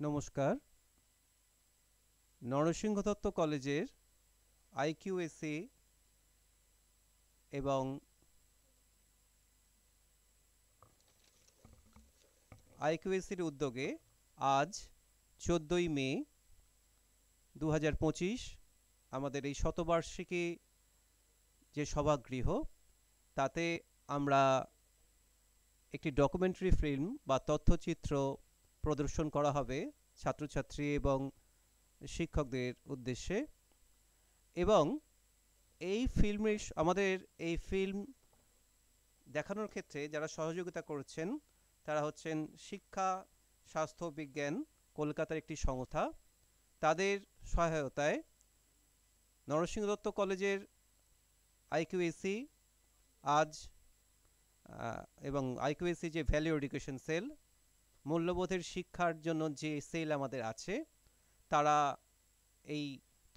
নমস্কার। নরসিংহ দত্ত কলেজের আইকিউএসি এবং আইকিউএসির উদ্যোগে আজ 14ই মে 2025 আমাদের এই শতবার্ষিকী যে সভাগৃহ, তাতে আমরা একটি ডকুমেন্টারি ফিল্ম বা তথ্যচিত্র প্রদর্শন করা হবে ছাত্রছাত্রী এবং শিক্ষকদের উদ্দেশ্যে। এবং আমাদের এই ফিল্ম দেখানোর ক্ষেত্রে যারা সহযোগিতা করছেন তারা হচ্ছেন শিক্ষা স্বাস্থ্য বিজ্ঞান কলকাতার একটি সংস্থা। তাদের সহায়তায় নরসিংহ দত্ত কলেজের আইকিউএসি আজ এবং আইকিউএসি যে ভ্যালু এডুকেশন সেল, মূল্যবোধের শিক্ষার জন্য যে সেল আমাদের আছে, তারা এই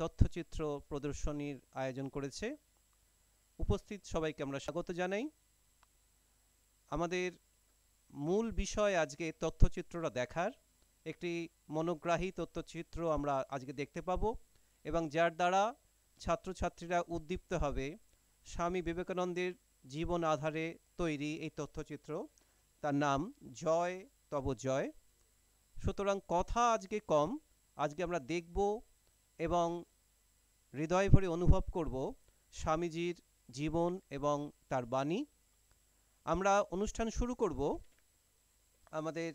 তথ্যচিত্র প্রদর্শনীর আয়োজন করেছে। উপস্থিত সবাইকে আমরা স্বাগত জানাই। আমাদের মূল বিষয় আজকে তথ্যচিত্রটা দেখার, একটি মনোগ্রাহী তথ্যচিত্র আমরা আজকে দেখতে পাবো এবং যার দ্বারা ছাত্রছাত্রীরা উদ্দীপ্ত হবে স্বামী বিবেকানন্দের জীবন আধারে তৈরি এই তথ্যচিত্র। তার নাম জয় তব জয়। সুতরাং কথা আজকে কম, আজকে আমরা দেখব এবং হৃদয় ভরে অনুভব করব স্বামীজির জীবন এবং তার বাণী। আমরা অনুষ্ঠান শুরু করব আমাদের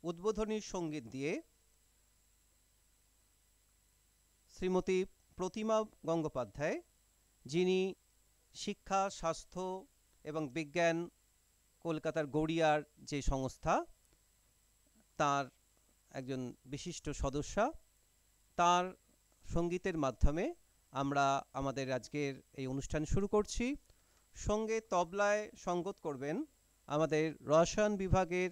উদ্বোধনী সঙ্গীত দিয়ে। শ্রীমতী প্রতিমা গঙ্গোপাধ্যায়, যিনি শিক্ষা স্বাস্থ্য এবং বিজ্ঞান কলকাতার গড়িয়ার যে সংস্থা, তার একজন বিশিষ্ট সদস্যা, তার সঙ্গীতের মাধ্যমে আমরা আমাদের আজকের এই অনুষ্ঠান শুরু করছি। সঙ্গে তবলায় সঙ্গত করবেন আমাদের রসায়ন বিভাগের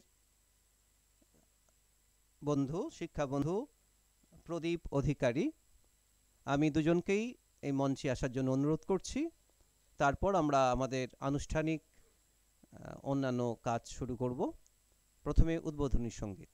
শিক্ষা বন্ধু প্রদীপ অধিকারী। আমি দুজনকেই এই মঞ্চে আসার জন্য অনুরোধ করছি। তারপর আমরা আমাদের আনুষ্ঠানিক অন্যান্য কাজ শুরু করব। প্রথমে উদ্বোধনী সঙ্গীত।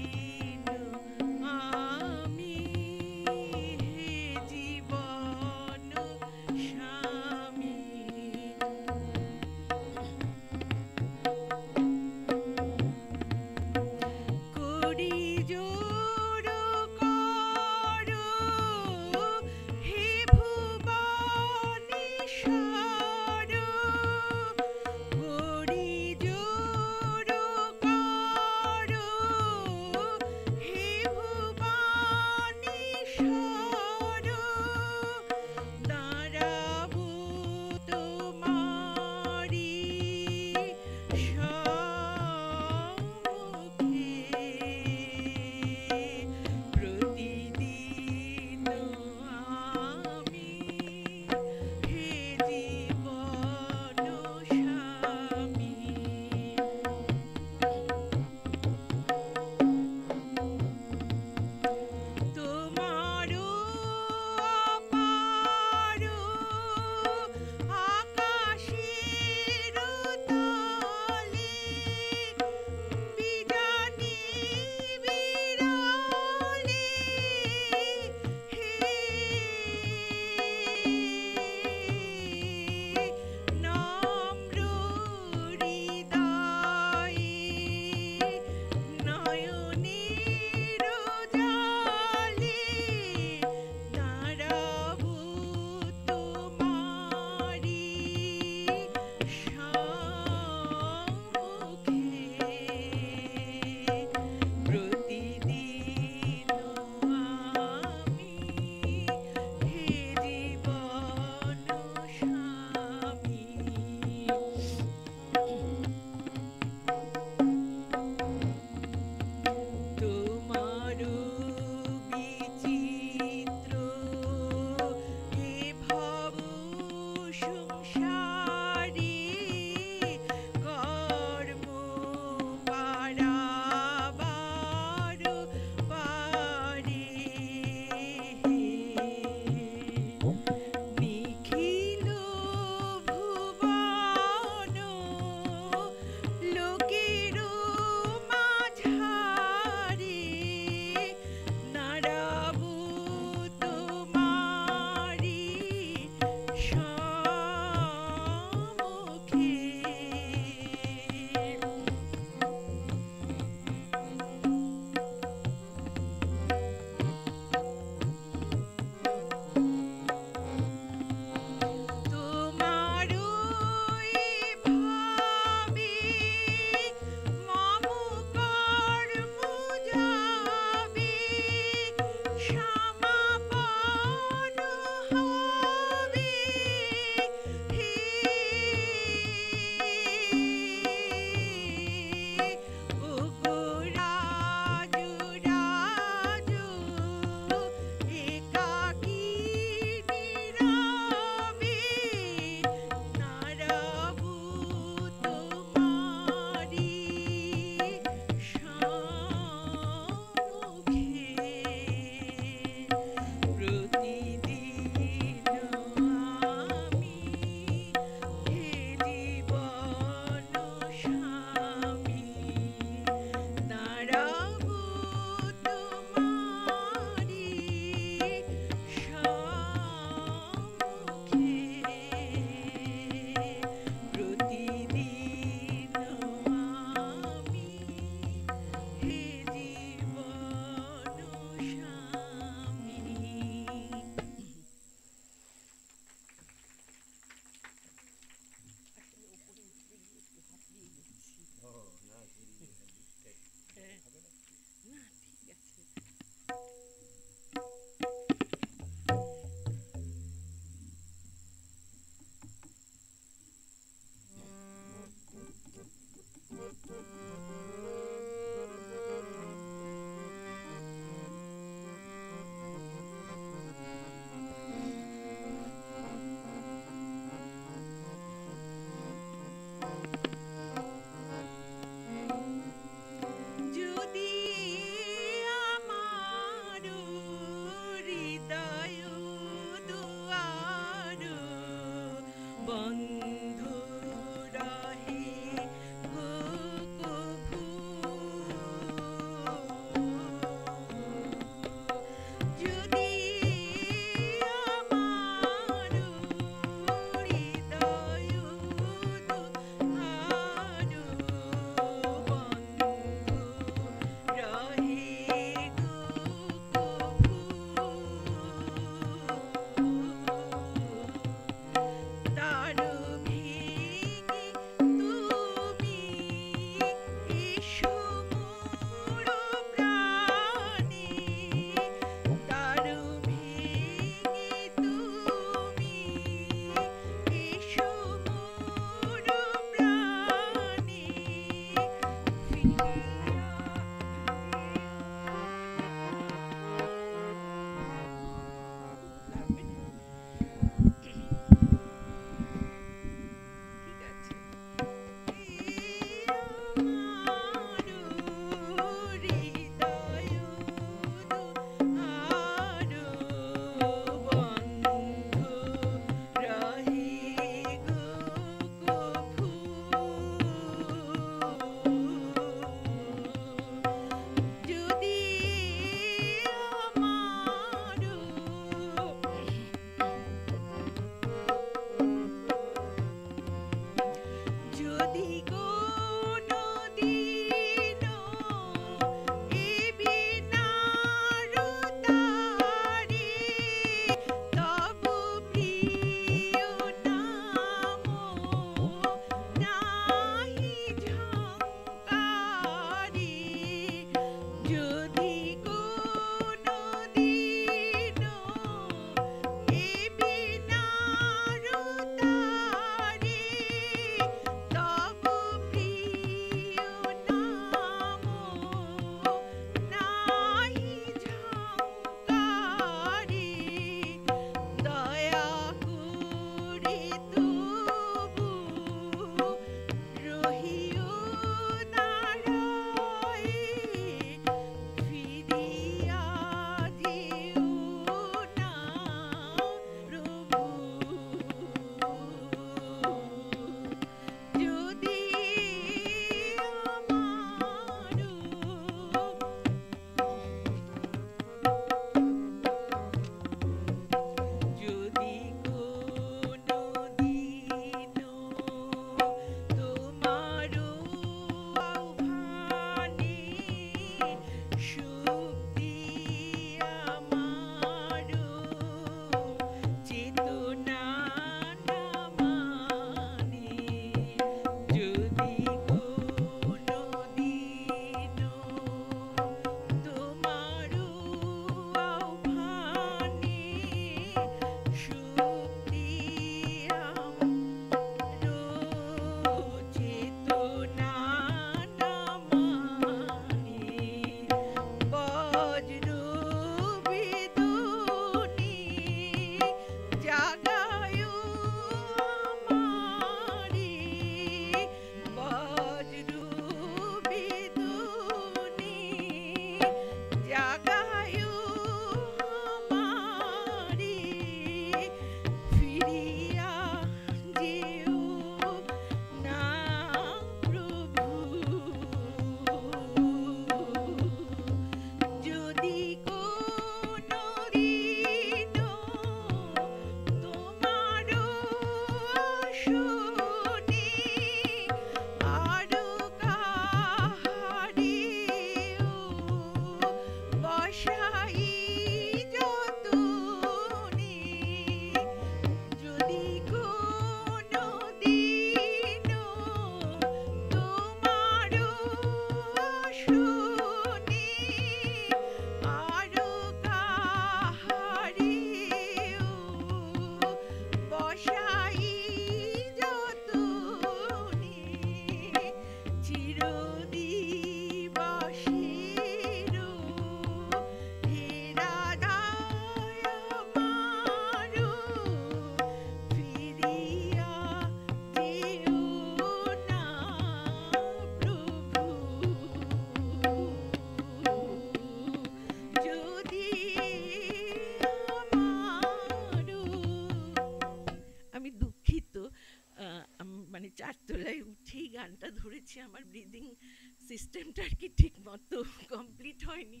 সিস্টেমটা আর কি ঠিক মতো কমপ্লিট হয়নি,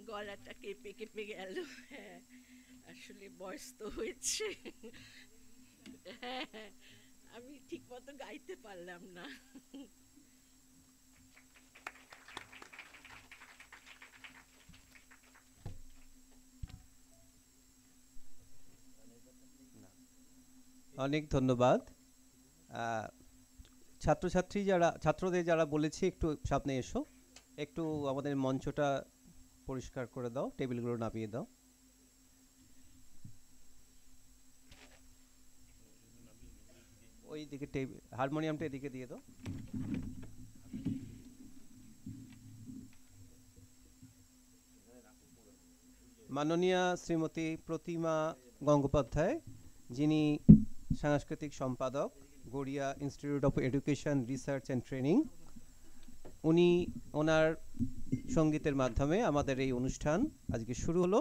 গলাটা কেঁপে কেঁপে গেল। হ্যাঁ, আসলে বয়স তো হয়েছে। হ্যাঁ হ্যাঁ, আমি ঠিক মতো গাইতে পারলাম না। অনেক ধন্যবাদ। আহ, ছাত্রদের যারা বলেছি একটু সামনে এসো, একটু আমাদের মঞ্চটা পরিষ্কার করে দাও, টেবিলগুলো নামিয়ে দাও। ওই দিকে হারমোনিয়ামটা এদিকে দিয়ে দাও। মাননীয়া শ্রীমতী প্রতিমা গঙ্গোপাধ্যায়, যিনি সাংস্কৃতিক সম্পাদক, Garia institute of education research and training, উনি ওনার সঙ্গীতের মাধ্যমে আমাদের এই অনুষ্ঠান আজকে শুরু হলো।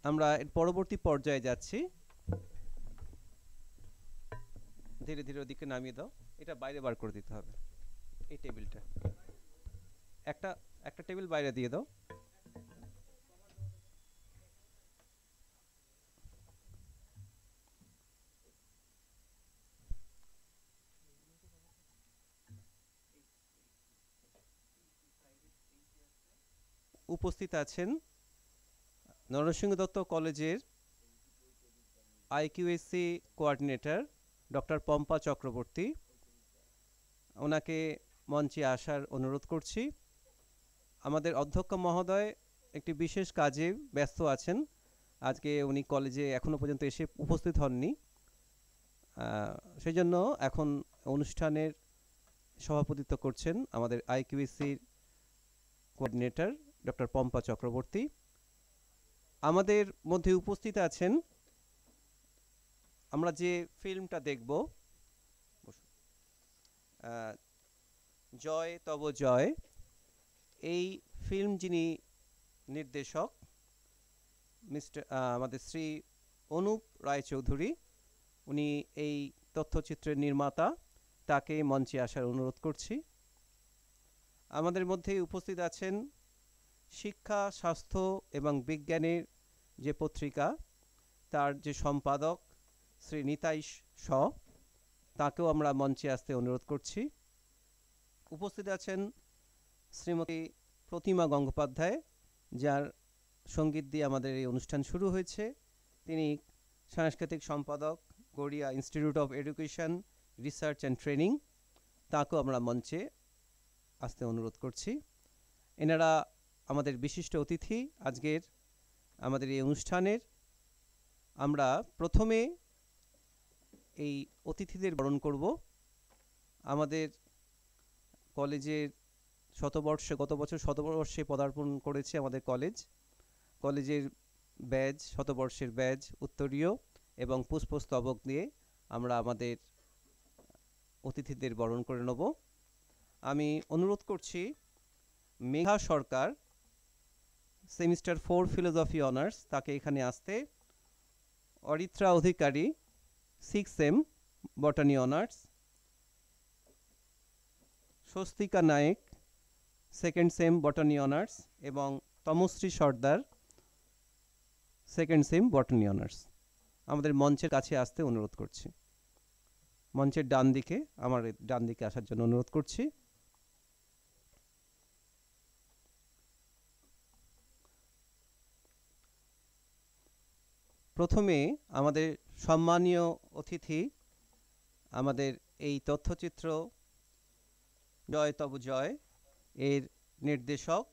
আমরা এর পরবর্তী পর্যায়ে যাচ্ছি। ধীরে ধীরে ওদিকে নামিয়ে দাও, এটা বাইরে বার করে দিতে হবে। এই টেবিলটা একটা একটা টেবিল বাইরে দিয়ে দাও। উপস্থিত আছেন নরসিংহ দত্ত কলেজের আইকিউএসসি কোঅর্ডিনেটর ডক্টর পম্পা চক্রবর্তী, ওনাকে মঞ্চে আসার অনুরোধ করছি। আমাদের অধ্যক্ষ মহোদয় একটি বিশেষ কাজে ব্যস্ত আছেন, আজকে উনি কলেজে এখনও পর্যন্ত এসে উপস্থিত হননি। সেই জন্য এখন অনুষ্ঠানের সভাপতিত্ব করছেন আমাদের আইকিউএসসির কোঅর্ডিনেটর ডক্টর পম্পা চক্রবর্তী। আমাদের মধ্যে উপস্থিত আছেন, আমরা যে ফিল্মটা দেখব, জয় তব জয়, এই ফিল্ম যিনি নির্দেশক আমাদের শ্রী অনুপ রায়চৌধুরী, উনি এই তথ্যচিত্রের নির্মাতা, তাকে মঞ্চে আসার অনুরোধ করছি। আমাদের মধ্যে উপস্থিত আছেন শিক্ষা, স্বাস্থ্য এবং বিজ্ঞানের যে পত্রিকা, তার যে সম্পাদক শ্রী নিতাই শ, তাকেও আমরা মঞ্চে আসতে অনুরোধ করছি। উপস্থিত আছেন শ্রীমতী প্রতিমা গঙ্গোপাধ্যায়, যার সঙ্গীত দিয়ে আমাদের এই অনুষ্ঠান শুরু হয়েছে। তিনি সাংস্কৃতিক সম্পাদক, Garia institute of education research and training, তাকেও আমরা মঞ্চে আসতে অনুরোধ করছি। এনারা আমাদের বিশিষ্ট অতিথি আজকের আমাদের এই অনুষ্ঠানের। আমরা প্রথমে এই অতিথিদের বরণ করব। আমাদের কলেজের গত বছর শতবর্ষে পদার্পণ করেছে আমাদের কলেজের ব্যাজ, শতবর্ষের ব্যাজ, উত্তরীয় এবং পুষ্পস্তবক দিয়ে আমরা আমাদের অতিথিদের বরণ করে নেব। আমি অনুরোধ করছি Megha Sarkar, semester 4 philosophy honours, তাকে এখানে আসতে। Aritra Adhikari, 6 sem botany honours. Swastika Nayek, 2nd sem botany honours, এবং Tamashree Sardar, 2nd sem botany honours. আমাদের মঞ্চের কাছে আসতে অনুরোধ করছি। মঞ্চের আমার ডান দিকে আসার জন্য অনুরোধ করছি। প্রথমে আমাদের সম্মানীয় অতিথি, আমাদের এই তথ্যচিত্র জয় তব জয় এর নির্দেশক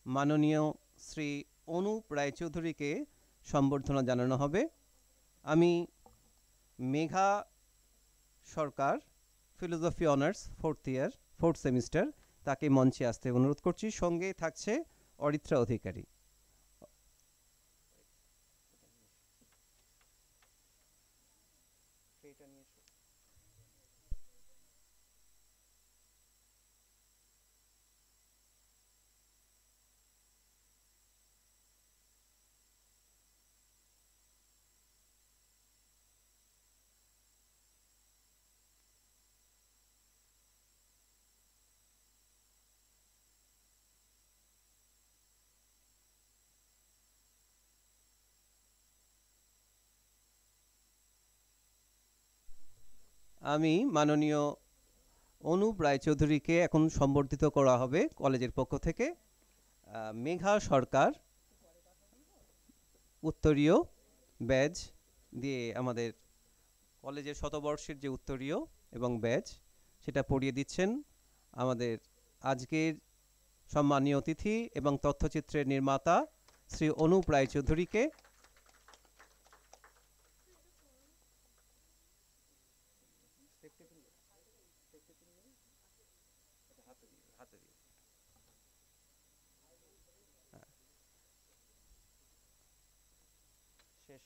মাননীয় শ্রী অনুপ রায়চৌধুরীকে সম্বর্ধনা জানানো হবে। আমি মেঘা সরকার, ফিলোসফি অনার্স 4th সেমিস্টার, তাকে মঞ্চে আসতে অনুরোধ করছি। সঙ্গে থাকছে অরিত্রা অধিকারী। আমি মাননীয় অনুপ রায়চৌধুরীকে এখন সম্বর্ধিত করা হবে কলেজের পক্ষ থেকে। মেঘা সরকার উত্তরীয় ব্যাজ দিয়ে আমাদের কলেজের শতবর্ষের যে উত্তরীয় এবং ব্যাজ সেটা পড়িয়ে দিচ্ছেন আমাদের আজকের সম্মানীয় অতিথি এবং তথ্যচিত্রের নির্মাতা শ্রী অনুপ রায়চৌধুরীকে।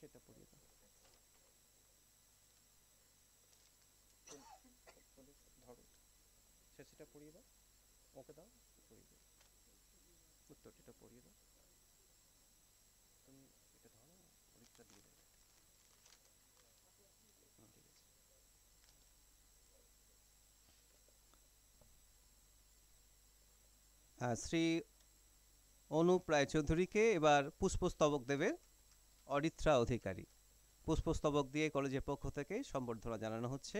সেটা পড়িয়ে দাও। ধরো সেটা পড়িয়ে দাও, ওকে দাও, পড়িয়ে দাও, উত্তরটা পড়িয়ে দাও। তুমি এটা ধরো, পরীক্ষা দিয়ে দেবে। ঠিক আছে। শ্রী অনুপ রায়চৌধুরীকে এবার পুষ্পস্তবক দেবে অরিত্রা অধিকারী। পুষ্পস্তবক দিয়ে কলেজের পক্ষ থেকে সম্বর্ধনা জানানো হচ্ছে।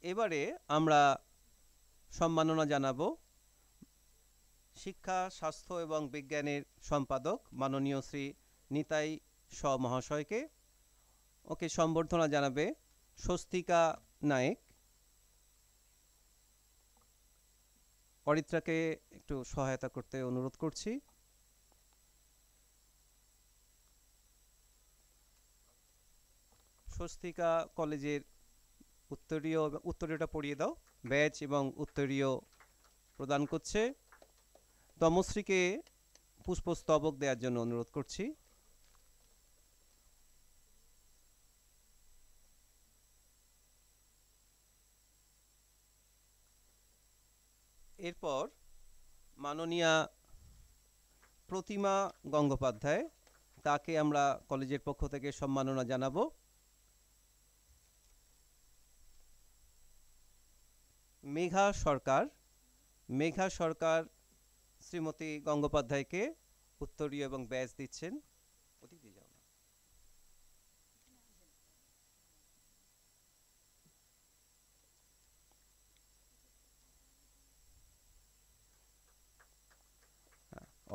এবারে আমরা সম্মাননা জানাবো শিক্ষা স্বাস্থ্য এবং বিজ্ঞানের সম্পাদক মাননীয় শ্রী নিতাই স মহাশয়কে। ওকে সম্বর্ধনা জানাবে স্বস্তিকা নায়েক। অরিত্রাকে একটু সহায়তা করতে অনুরোধ করছি। স্বস্তিকা কলেজের উত্তরীয়টা পড়িয়ে দাও। ব্যাচ এবং উত্তরীয় প্রদান করছে। তমশ্রীকে পুষ্পস্তবক দেওয়ার জন্য অনুরোধ করছি। এরপর মাননীয়া প্রতিমা গঙ্গোপাধ্যায়, তাকে আমরা কলেজের পক্ষ থেকে সম্মাননা জানাবো। মেঘা সরকার শ্রীমতী গঙ্গোপাধ্যায়কে উত্তরীয় এবং ব্যাজ দিচ্ছেন। ওদিক দিয়ে যাও না।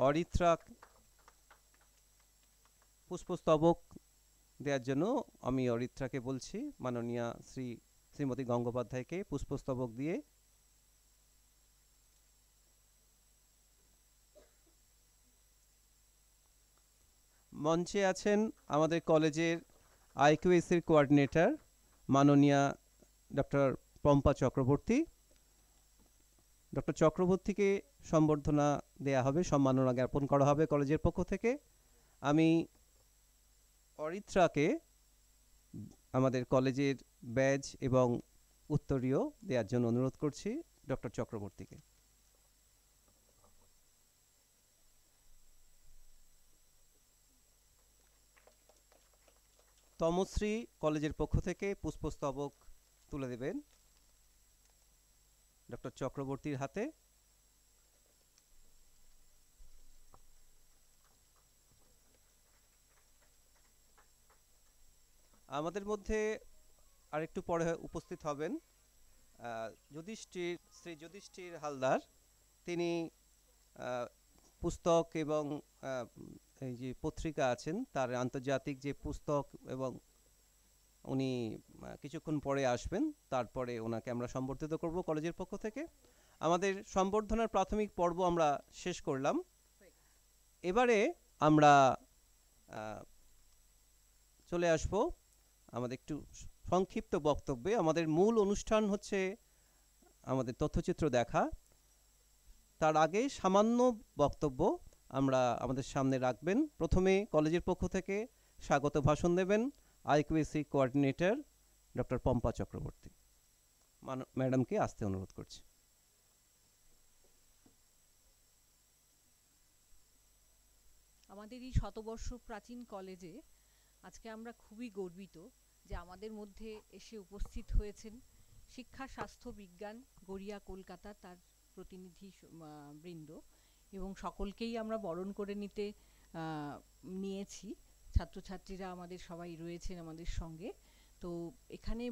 অরিত্রা পুষ্পস্তবক দেওয়ার জন্য আমি অরিত্রাকে বলছি মাননীয়া শ্রীমতী গঙ্গোপাধ্যায়কে পুষ্পস্তবক দিয়ে। মঞ্চে আছেন আমাদের কলেজের আইকিউএসির কোঅর্ডিনেটর মাননীয়া ডক্টর পম্পা চক্রবর্তী। ডক্টর চক্রবর্তীকে সম্বর্ধনা দেয়া হবে, সম্মাননা জ্ঞাপন করা হবে কলেজের পক্ষ থেকে। আমি অরিত্রাকে আমাদের কলেজের ব্যাজ এবং উত্তরীয় দেওয়ার জন্য অনুরোধ করছি ডক্টর চক্রবর্তীকে। তমশ্রী কলেজের পক্ষ থেকে পুষ্পস্তবক তুলে দেবেন ডক্টর চক্রবর্তীর হাতে। আমাদের মধ্যে আরেকটু পরে উপস্থিত হবেন শ্রী যুধিষ্ঠির হালদার। তিনি পুস্তক এবং এই যে পত্রিকা আছেন তার আন্তর্জাতিক যে পুস্তক, এবং উনি কিছুক্ষণ পরে আসবেন। তারপরে ওনাকে আমরা সম্বর্ধিত করব কলেজের পক্ষ থেকে। আমাদের সম্বর্ধনার প্রাথমিক পর্ব আমরা শেষ করলাম। এবারে আমরা চলে আসব আমাদের একটু সংক্ষিপ্ত বক্তব্যে। আমাদের মূল অনুষ্ঠান হচ্ছে আমাদের তথ্যচিত্র দেখা। তার আগে সামান্য বক্তব্য আমরা আমাদের সামনে রাখবেন। প্রথমে কলেজের পক্ষ থেকে স্বাগত ভাষণ দেবেন IQAC coordinator doctor Pampa Chakraborty. ম্যাডামকে আসতে অনুরোধ করছি। আমাদের এই শতবর্ষ প্রাচীন কলেজে আজকে আমরা খুবই গর্বিত যে আমাদের মধ্যে এসে উপস্থিত হয়েছেন শিক্ষা স্বাস্থ্য বিজ্ঞান গড়িয়া কলকাতা তার প্রতিনিধি বৃন্দ, এবং সকলকেই আমরা বরণ করে নিতে নিয়েছি। ছাত্রছাত্রীরা আমাদের সবাই রয়েছেন আমাদের সঙ্গে। তো এখানে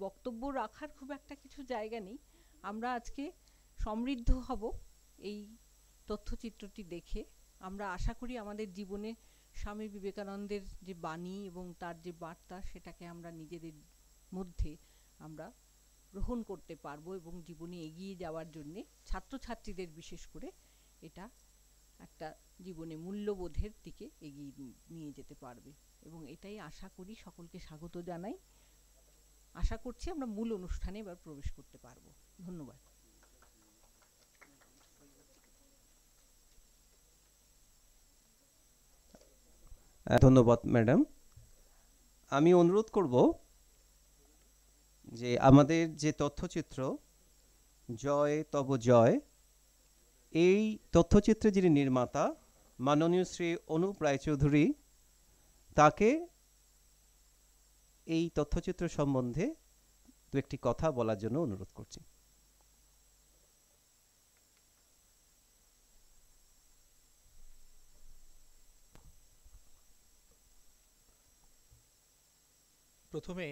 বক্তব্য রাখার খুব একটা কিছু জায়গা নেই। আমরা আজকে সমৃদ্ধ হব এই তথ্যচিত্রটি দেখে। আমরা আশা করি আমাদের জীবনে স্বামী বিবেকানন্দের যে বাণী এবং তার যে বার্তা, সেটাকে আমরা নিজেদের মধ্যে আমরা গ্রহণ করতে পারবো এবং জীবনে এগিয়ে যাওয়ার জন্যে ছাত্রছাত্রীদের বিশেষ করে এটা একটা জীবনে মূল্যবোধের দিকে এগিয়ে নিয়ে যেতে পারবে, এবং এটাই আশা করি। সকলকে স্বাগত জানাই। আশা করছি আমরা মূল অনুষ্ঠানে এবার প্রবেশ করতে পারবো। ধন্যবাদ। ধন্যবাদ ম্যাডাম। আমি অনুরোধ করব যে আমাদের যে তথ্যচিত্র জয় তব জয়, এই তথ্যচিত্রের যিনি নির্মাতা মাননীয় শ্রী অনুপ রায়চৌধুরী, তাকে এই তথ্যচিত্র সম্বন্ধে দু একটি কথা বলার জন্য অনুরোধ করছি। প্রথমে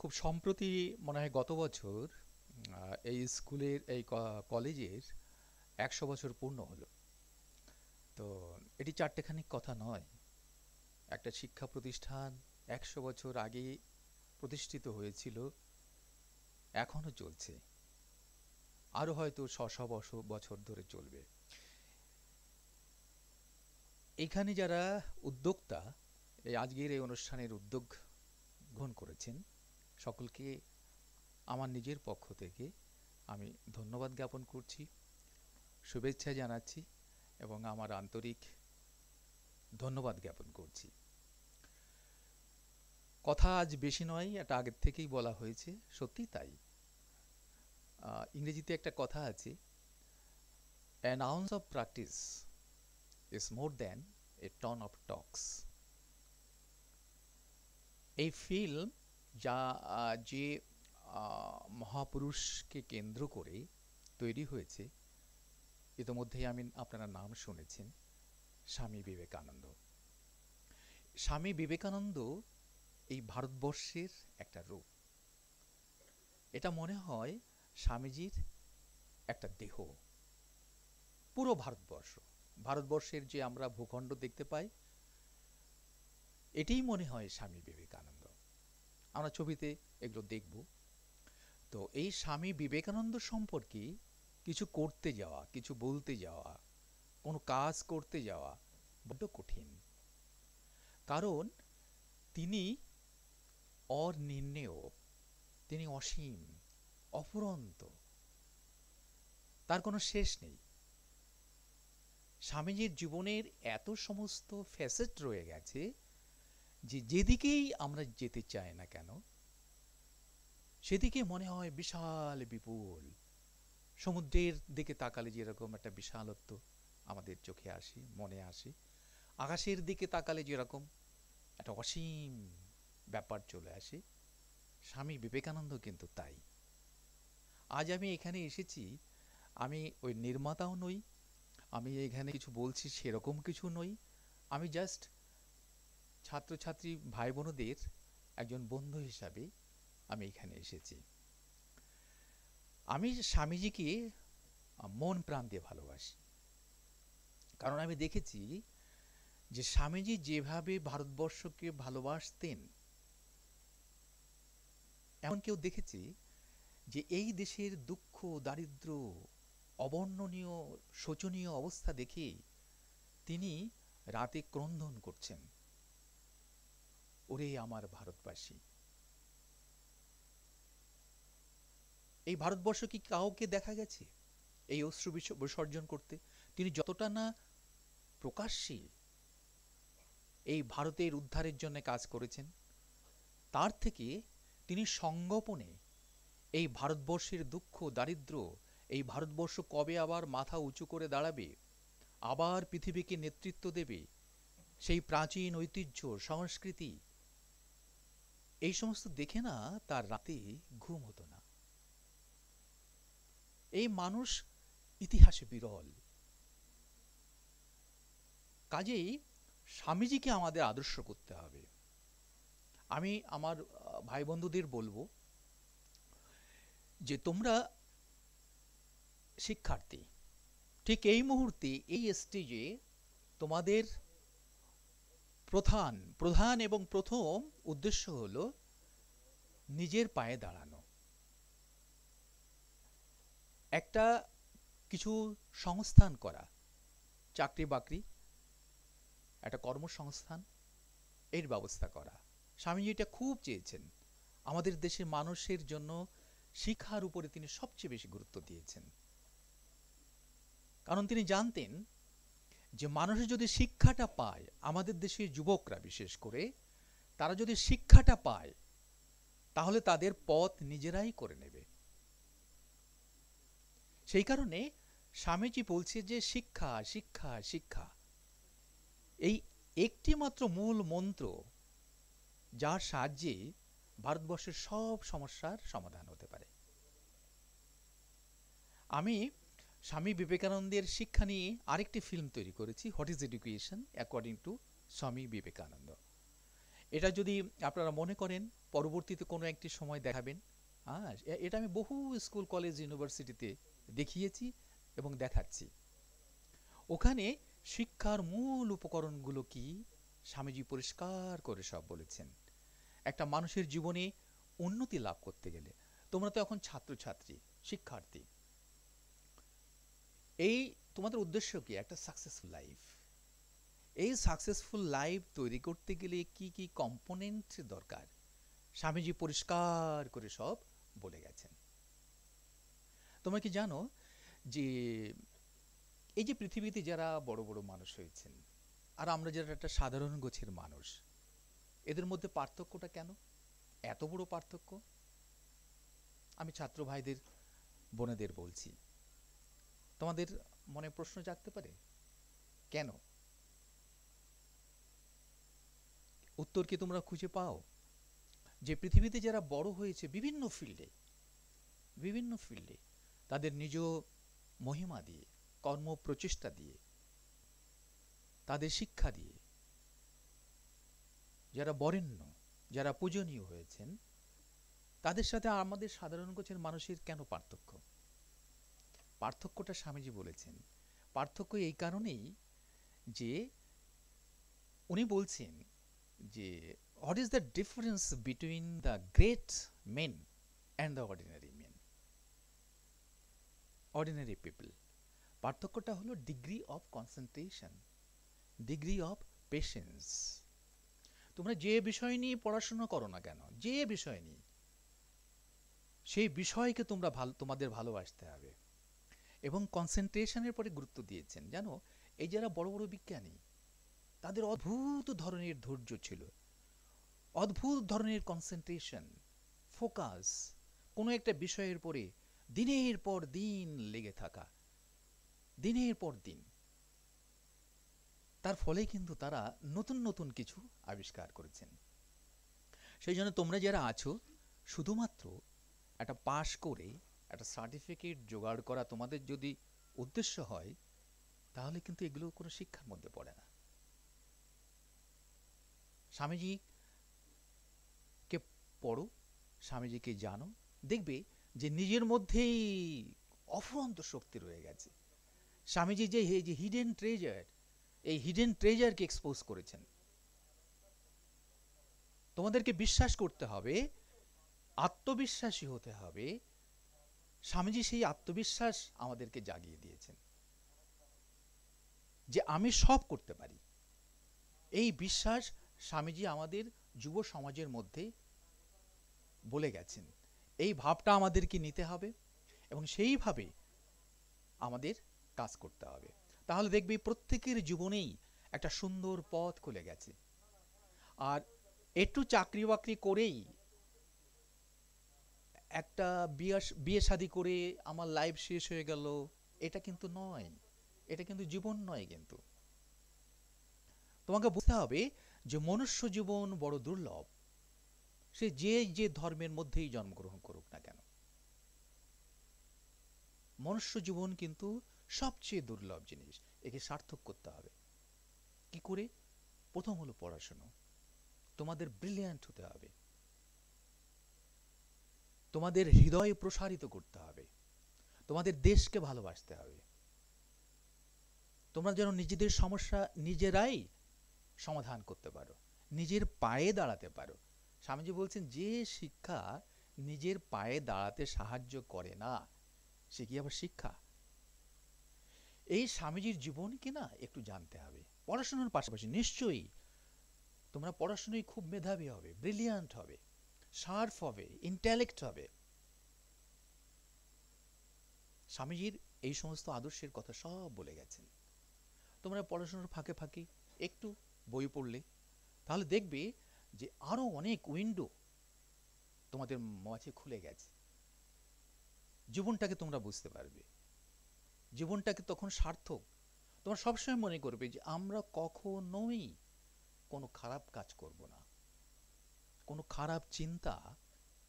খুব সম্প্রতি মনে হয় গত বছর এই স্কুলের এই কলেজের 100 বছর পূর্ণ হলো। তো এটি চারটেখানি কথা নয়। একটা শিক্ষা প্রতিষ্ঠান 100 বছর আগে প্রতিষ্ঠিত হয়েছিল, এখনো চলছে, আরো হয়তো 100 বছর ধরে চলবে। এখানে যারা উদ্যোক্তা এই আজকের এই অনুষ্ঠানের উদ্যোগ গ্রহণ করেছেন, সকলকে আমার নিজের পক্ষ থেকে আমি ধন্যবাদ জ্ঞাপন করছি, শুভেচ্ছা জানাচ্ছি এবং আমার আন্তরিক ধন্যবাদ জ্ঞাপন করছি। কথা আজ বেশি নয়, এটা আগের থেকেই বলা হয়েছে, সত্যি তাই। ইংরেজিতে একটা কথা আছে, an ounce of practice is more than a ton of talks. এই ফিল্ম যা যে মহাপুরুষকে কেন্দ্র করে তৈরি হয়েছে, ইতোমধ্যেই আপনারা নাম শুনেছেন, স্বামী বিবেকানন্দ। স্বামী বিবেকানন্দ এই ভারতবর্ষের একটা রূপ। এটা মনে হয় স্বামীজির একটা দেহ। পুরো ভারতবর্ষের যে আমরা ভূখণ্ড দেখতে পাই, এটাই মনে হয় স্বামী বিবেকানন্দ। আমরা ছবিতে এগুলো দেখব। তো এই স্বামী বিবেকানন্দ সম্পর্কে কিছু করতে যাওয়া, কিছু বলতে যাওয়া, কোনো কাজ করতে যাওয়া বড্ড কঠিন। কারণ তিনি অনির্ণেয়, তিনি অসীম, অফুরন্ত, তার কোনো শেষ নেই। স্বামীজির জীবনের এত সমস্ত ফ্যাসেট রয়ে গেছে যে যেদিকেই আমরা যেতে চাই না কেন, সেদিকে মনে হয় বিশাল বিপুল। সমুদ্রের দিকে তাকালে যেরকম একটা বিশালত্ব আমাদের চোখে আসে, মনে আসে, আকাশের দিকে তাকালে যেরকম একটা অসীম ব্যাপার চলে আসে, স্বামী বিবেকানন্দ কিন্তু তাই। আজ আমি এখানে এসেছি, আমি ওই নির্মাতাও নই, আমি এখানে কিছু বলছি সেরকম কিছু নই। আমি জাস্ট ছাত্রছাত্রী ভাই বোনদের একজন বন্ধু হিসাবে আমি এখানে এসেছি। আমি স্বামীজিকে মন প্রাণ দিয়ে ভালোবাসি, কারণ আমি দেখেছি যে স্বামীজি যেভাবে ভারতবর্ষকে ভালোবাসতেন, এমন কেউ দেখেছি যে এই দেশের দুঃখ, দারিদ্র্য, অবর্ণনীয় শোচনীয় অবস্থা দেখে তিনি রাতে ক্রন্দন করছেন, ওরে আমার ভারতবাসী। এই ভারতবর্ষ কি কাউকে দেখা গেছে এই অশ্রু বিসর্জন করতে? তিনি যতটা না প্রকাশ্যে এই ভারতের উদ্ধারের জন্য কাজ করেছেন, তার থেকে তিনি সঙ্গোপনে এই ভারতবর্ষের দুঃখ, দারিদ্র্য, এই ভারতবর্ষ কবে আবার মাথা উঁচু করে দাঁড়াবে, আবার পৃথিবীকে নেতৃত্ব দেবে, সেই প্রাচীন ঐতিহ্য, সংস্কৃতি, এই সমস্ত দেখে না তার রাতে ঘুম হতো না। এই মানুষ ইতিহাসে বিরল। কাজেই স্বামীজিকে আমাদের আদর্শ করতে হবে। আমি আমার ভাই বন্ধুদের বলবো যে তোমরা শিক্ষার্থী, ঠিক এই মুহূর্তে এই স্টেজে তোমাদের প্রধান এবং প্রথম উদ্দেশ্য হলো নিজের পায়ে দাঁড়ানো। একটা কিছু সংস্থান করা, চাকরি বাকরি, একটা কর্মসংস্থান, এর ব্যবস্থা করা। স্বামীজি এটা খুব চেয়েছেন। আমাদের দেশের মানুষের জন্য শিক্ষার উপরে তিনি সবচেয়ে বেশি গুরুত্ব দিয়েছেন। কারণ তিনি জানতেন যে মানুষ যদি শিক্ষাটা পায়, আমাদের দেশের যুবকরা বিশেষ করে, তারা যদি শিক্ষাটা পায় তাহলে তাদের পথ নিজেরাই করে নেবে। সেই কারণে স্বামীজি বলছে যে শিক্ষা শিক্ষা শিক্ষা, এই একটি মাত্র মূল মন্ত্র যার সাহায্যে ভারতবর্ষের সব সমস্যার সমাধান হতে পারে। আমি স্বামী বিবেকানন্দের শিক্ষা নিয়ে আরেকটি ফিল্ম তৈরি করেছি, what is education according to Swami Vivekananda. এটা যদি আপনারা মনে করেন পরবর্তীতে কোনো একটি সময় দেখাবেন। এটা আমি বহু স্কুল কলেজ ইউনিভার্সিটিতে দেখিয়েছি এবং দেখাচ্ছি। ওখানে শিক্ষার মূল উপকরণগুলো কি স্বামীজি পরিষ্কার করে সব বলেছেন। একটা মানুষের জীবনে উন্নতি লাভ করতে গেলে, তোমরা তো এখন ছাত্রছাত্রী, শিক্ষার্থী, এই তোমাদের উদ্দেশ্য কি? একটা সাকসেসফুল লাইফ। এই সাকসেসফুল লাইফ তৈরি করতে গেলে কি কি কম্পোনেন্ট দরকার স্বামীজি পরিষ্কার করে সব বলে গেছেন। তোমরা কি জানো যে এই যে পৃথিবীতে যারা বড় বড় মানুষ হয়েছেন আর আমরা যারা একটা সাধারণ গোছের মানুষ, এদের মধ্যে পার্থক্যটা কেন? এত বড় পার্থক্য? আমি ছাত্র ভাইদের বোনেদের বলছি, তোমাদের মনে প্রশ্ন জাগতে পারে কেন? উত্তর কি তোমরা খুঁজে পাও? যে পৃথিবীতে যারা বড় হয়েছে বিভিন্ন ফিল্ডে তাদের নিজ মহিমা দিয়ে, কর্ম প্রচেষ্টা দিয়ে, তাদের শিক্ষা দিয়ে যারা বরেণ্য, যারা পূজনীয় হয়েছেন, তাদের সাথে আমাদের সাধারণ গোছের মানুষের কেন পার্থক্য? পার্থক্যটা স্বামীজি বলেছেন। পার্থক্য এই কারণেই যে উনি বলছেন যে what is the difference between the great men and the ordinary men, ordinary people. পার্থক্যটা হলো degree of concentration, degree of patience. তোমরা যে বিষয় নিয়ে পড়াশোনা করো না কেন, যে বিষয় নিয়ে, সেই বিষয়কে তোমাদের ভালোবাসতে হবে এবং কনসেন্ট্রেশনের পরে গুরুত্ব দিয়েছেন। জানো, এই যারা বড় বড় বিজ্ঞানী, তাদের অদ্ভুত ধরনের ধৈর্য ছিল, অদ্ভুত ধরনের কনসেন্ট্রেশন, ফোকাস, কোনো একটা বিষয়ের পরে দিনের পর দিন লেগে থাকা, দিনের পর দিন। তার ফলে কিন্তু তারা নতুন নতুন কিছু আবিষ্কার করেছেন। সেই জন্য তোমরা যারা আছো, শুধুমাত্র একটা পাশ করে একটা সার্টিফিকেট জোগাড় করা তোমাদের যদি উদ্দেশ্য হয়, তাহলে কিন্তু এগুলো কোনো শিক্ষার মধ্যে পড়ে না। স্বামীজিকে পড়ো, স্বামীজিকে জানো, দেখবে যে নিজের মধ্যেই অফুরন্ত শক্তি রয়ে গেছে। স্বামীজি যে হিডেন ট্রেজার, এই হিডেন ট্রেজারকে এক্সপোজ করেছেন। তোমাদেরকে বিশ্বাস করতে হবে, আত্মবিশ্বাসী হতে হবে। স্বামীজি সেই আত্মবিশ্বাস আমাদেরকে জাগিয়ে দিয়েছেন যে আমি সব করতে পারি। এই বিশ্বাস স্বামীজি আমাদের যুব সমাজের মধ্যে বলে গেছেন। এই ভাবটা আমাদেরকে নিতে হবে এবং সেইভাবে আমাদের কাজ করতে হবে। তাহলে দেখবি প্রত্যেকের জীবনেই একটা সুন্দর পথ খুলে গেছে। আর একটু চাকরি বাকরি করেই, একটা বিয়ে শাদী করে আমার লাইফ শেষ হয়ে গেল, এটা কিন্তু নয়, এটা কিন্তু জীবন নয়। কিন্তু তোমাকে বুঝতে হবে যে মনুষ্য জীবন বড় দুর্লভ, সে যে ধর্মের মধ্যেই জন্মগ্রহণ করুক না কেন। মনুষ্য জীবন কিন্তু সবচেয়ে দুর্লভ জিনিস, একে সার্থক করতে হবে। কি করে? প্রথম হলো পড়াশোনা। তোমাদের ব্রিলিয়ান্ট হতে হবে, তোমাদের হৃদয় প্রসারিত করতে হবে, তোমাদের দেশকে ভালোবাসতে হবে, তোমরা যেন নিজেদের সমস্যা নিজেরাই সমাধান করতে পারো, নিজের পায়ে দাঁড়াতে পারো। স্বামীজি বলছেন, যে শিক্ষা নিজের পায়ে দাঁড়াতে সাহায্য করে না, সে কি আবার শিক্ষা? এই স্বামীজির জীবনকে না একটু জানতে হবে। পড়াশোনার পাশাপাশি নিশ্চয়ই তোমরা পড়াশোনায় খুব মেধাবী হবে, ব্রিলিয়ান্ট হবে, শার্প হবে, ইন্টেলেক্ট হবে। স্বামীজির এই সমস্ত আদর্শের কথা সব বলে গেছেন। তোমরা পড়াশোনার ফাঁকে ফাঁকে একটু বই পড়লে তাহলে দেখবে যে আরো অনেক উইন্ডো তোমাদের মাঝে খুলে গেছে। জীবনটাকে তোমরা বুঝতে পারবে, জীবনটাকে তখন সার্থক। তোমরা সবসময় মনে করবে যে আমরা কখনোই কোনো খারাপ কাজ করব না, কোনো খারাপ চিন্তা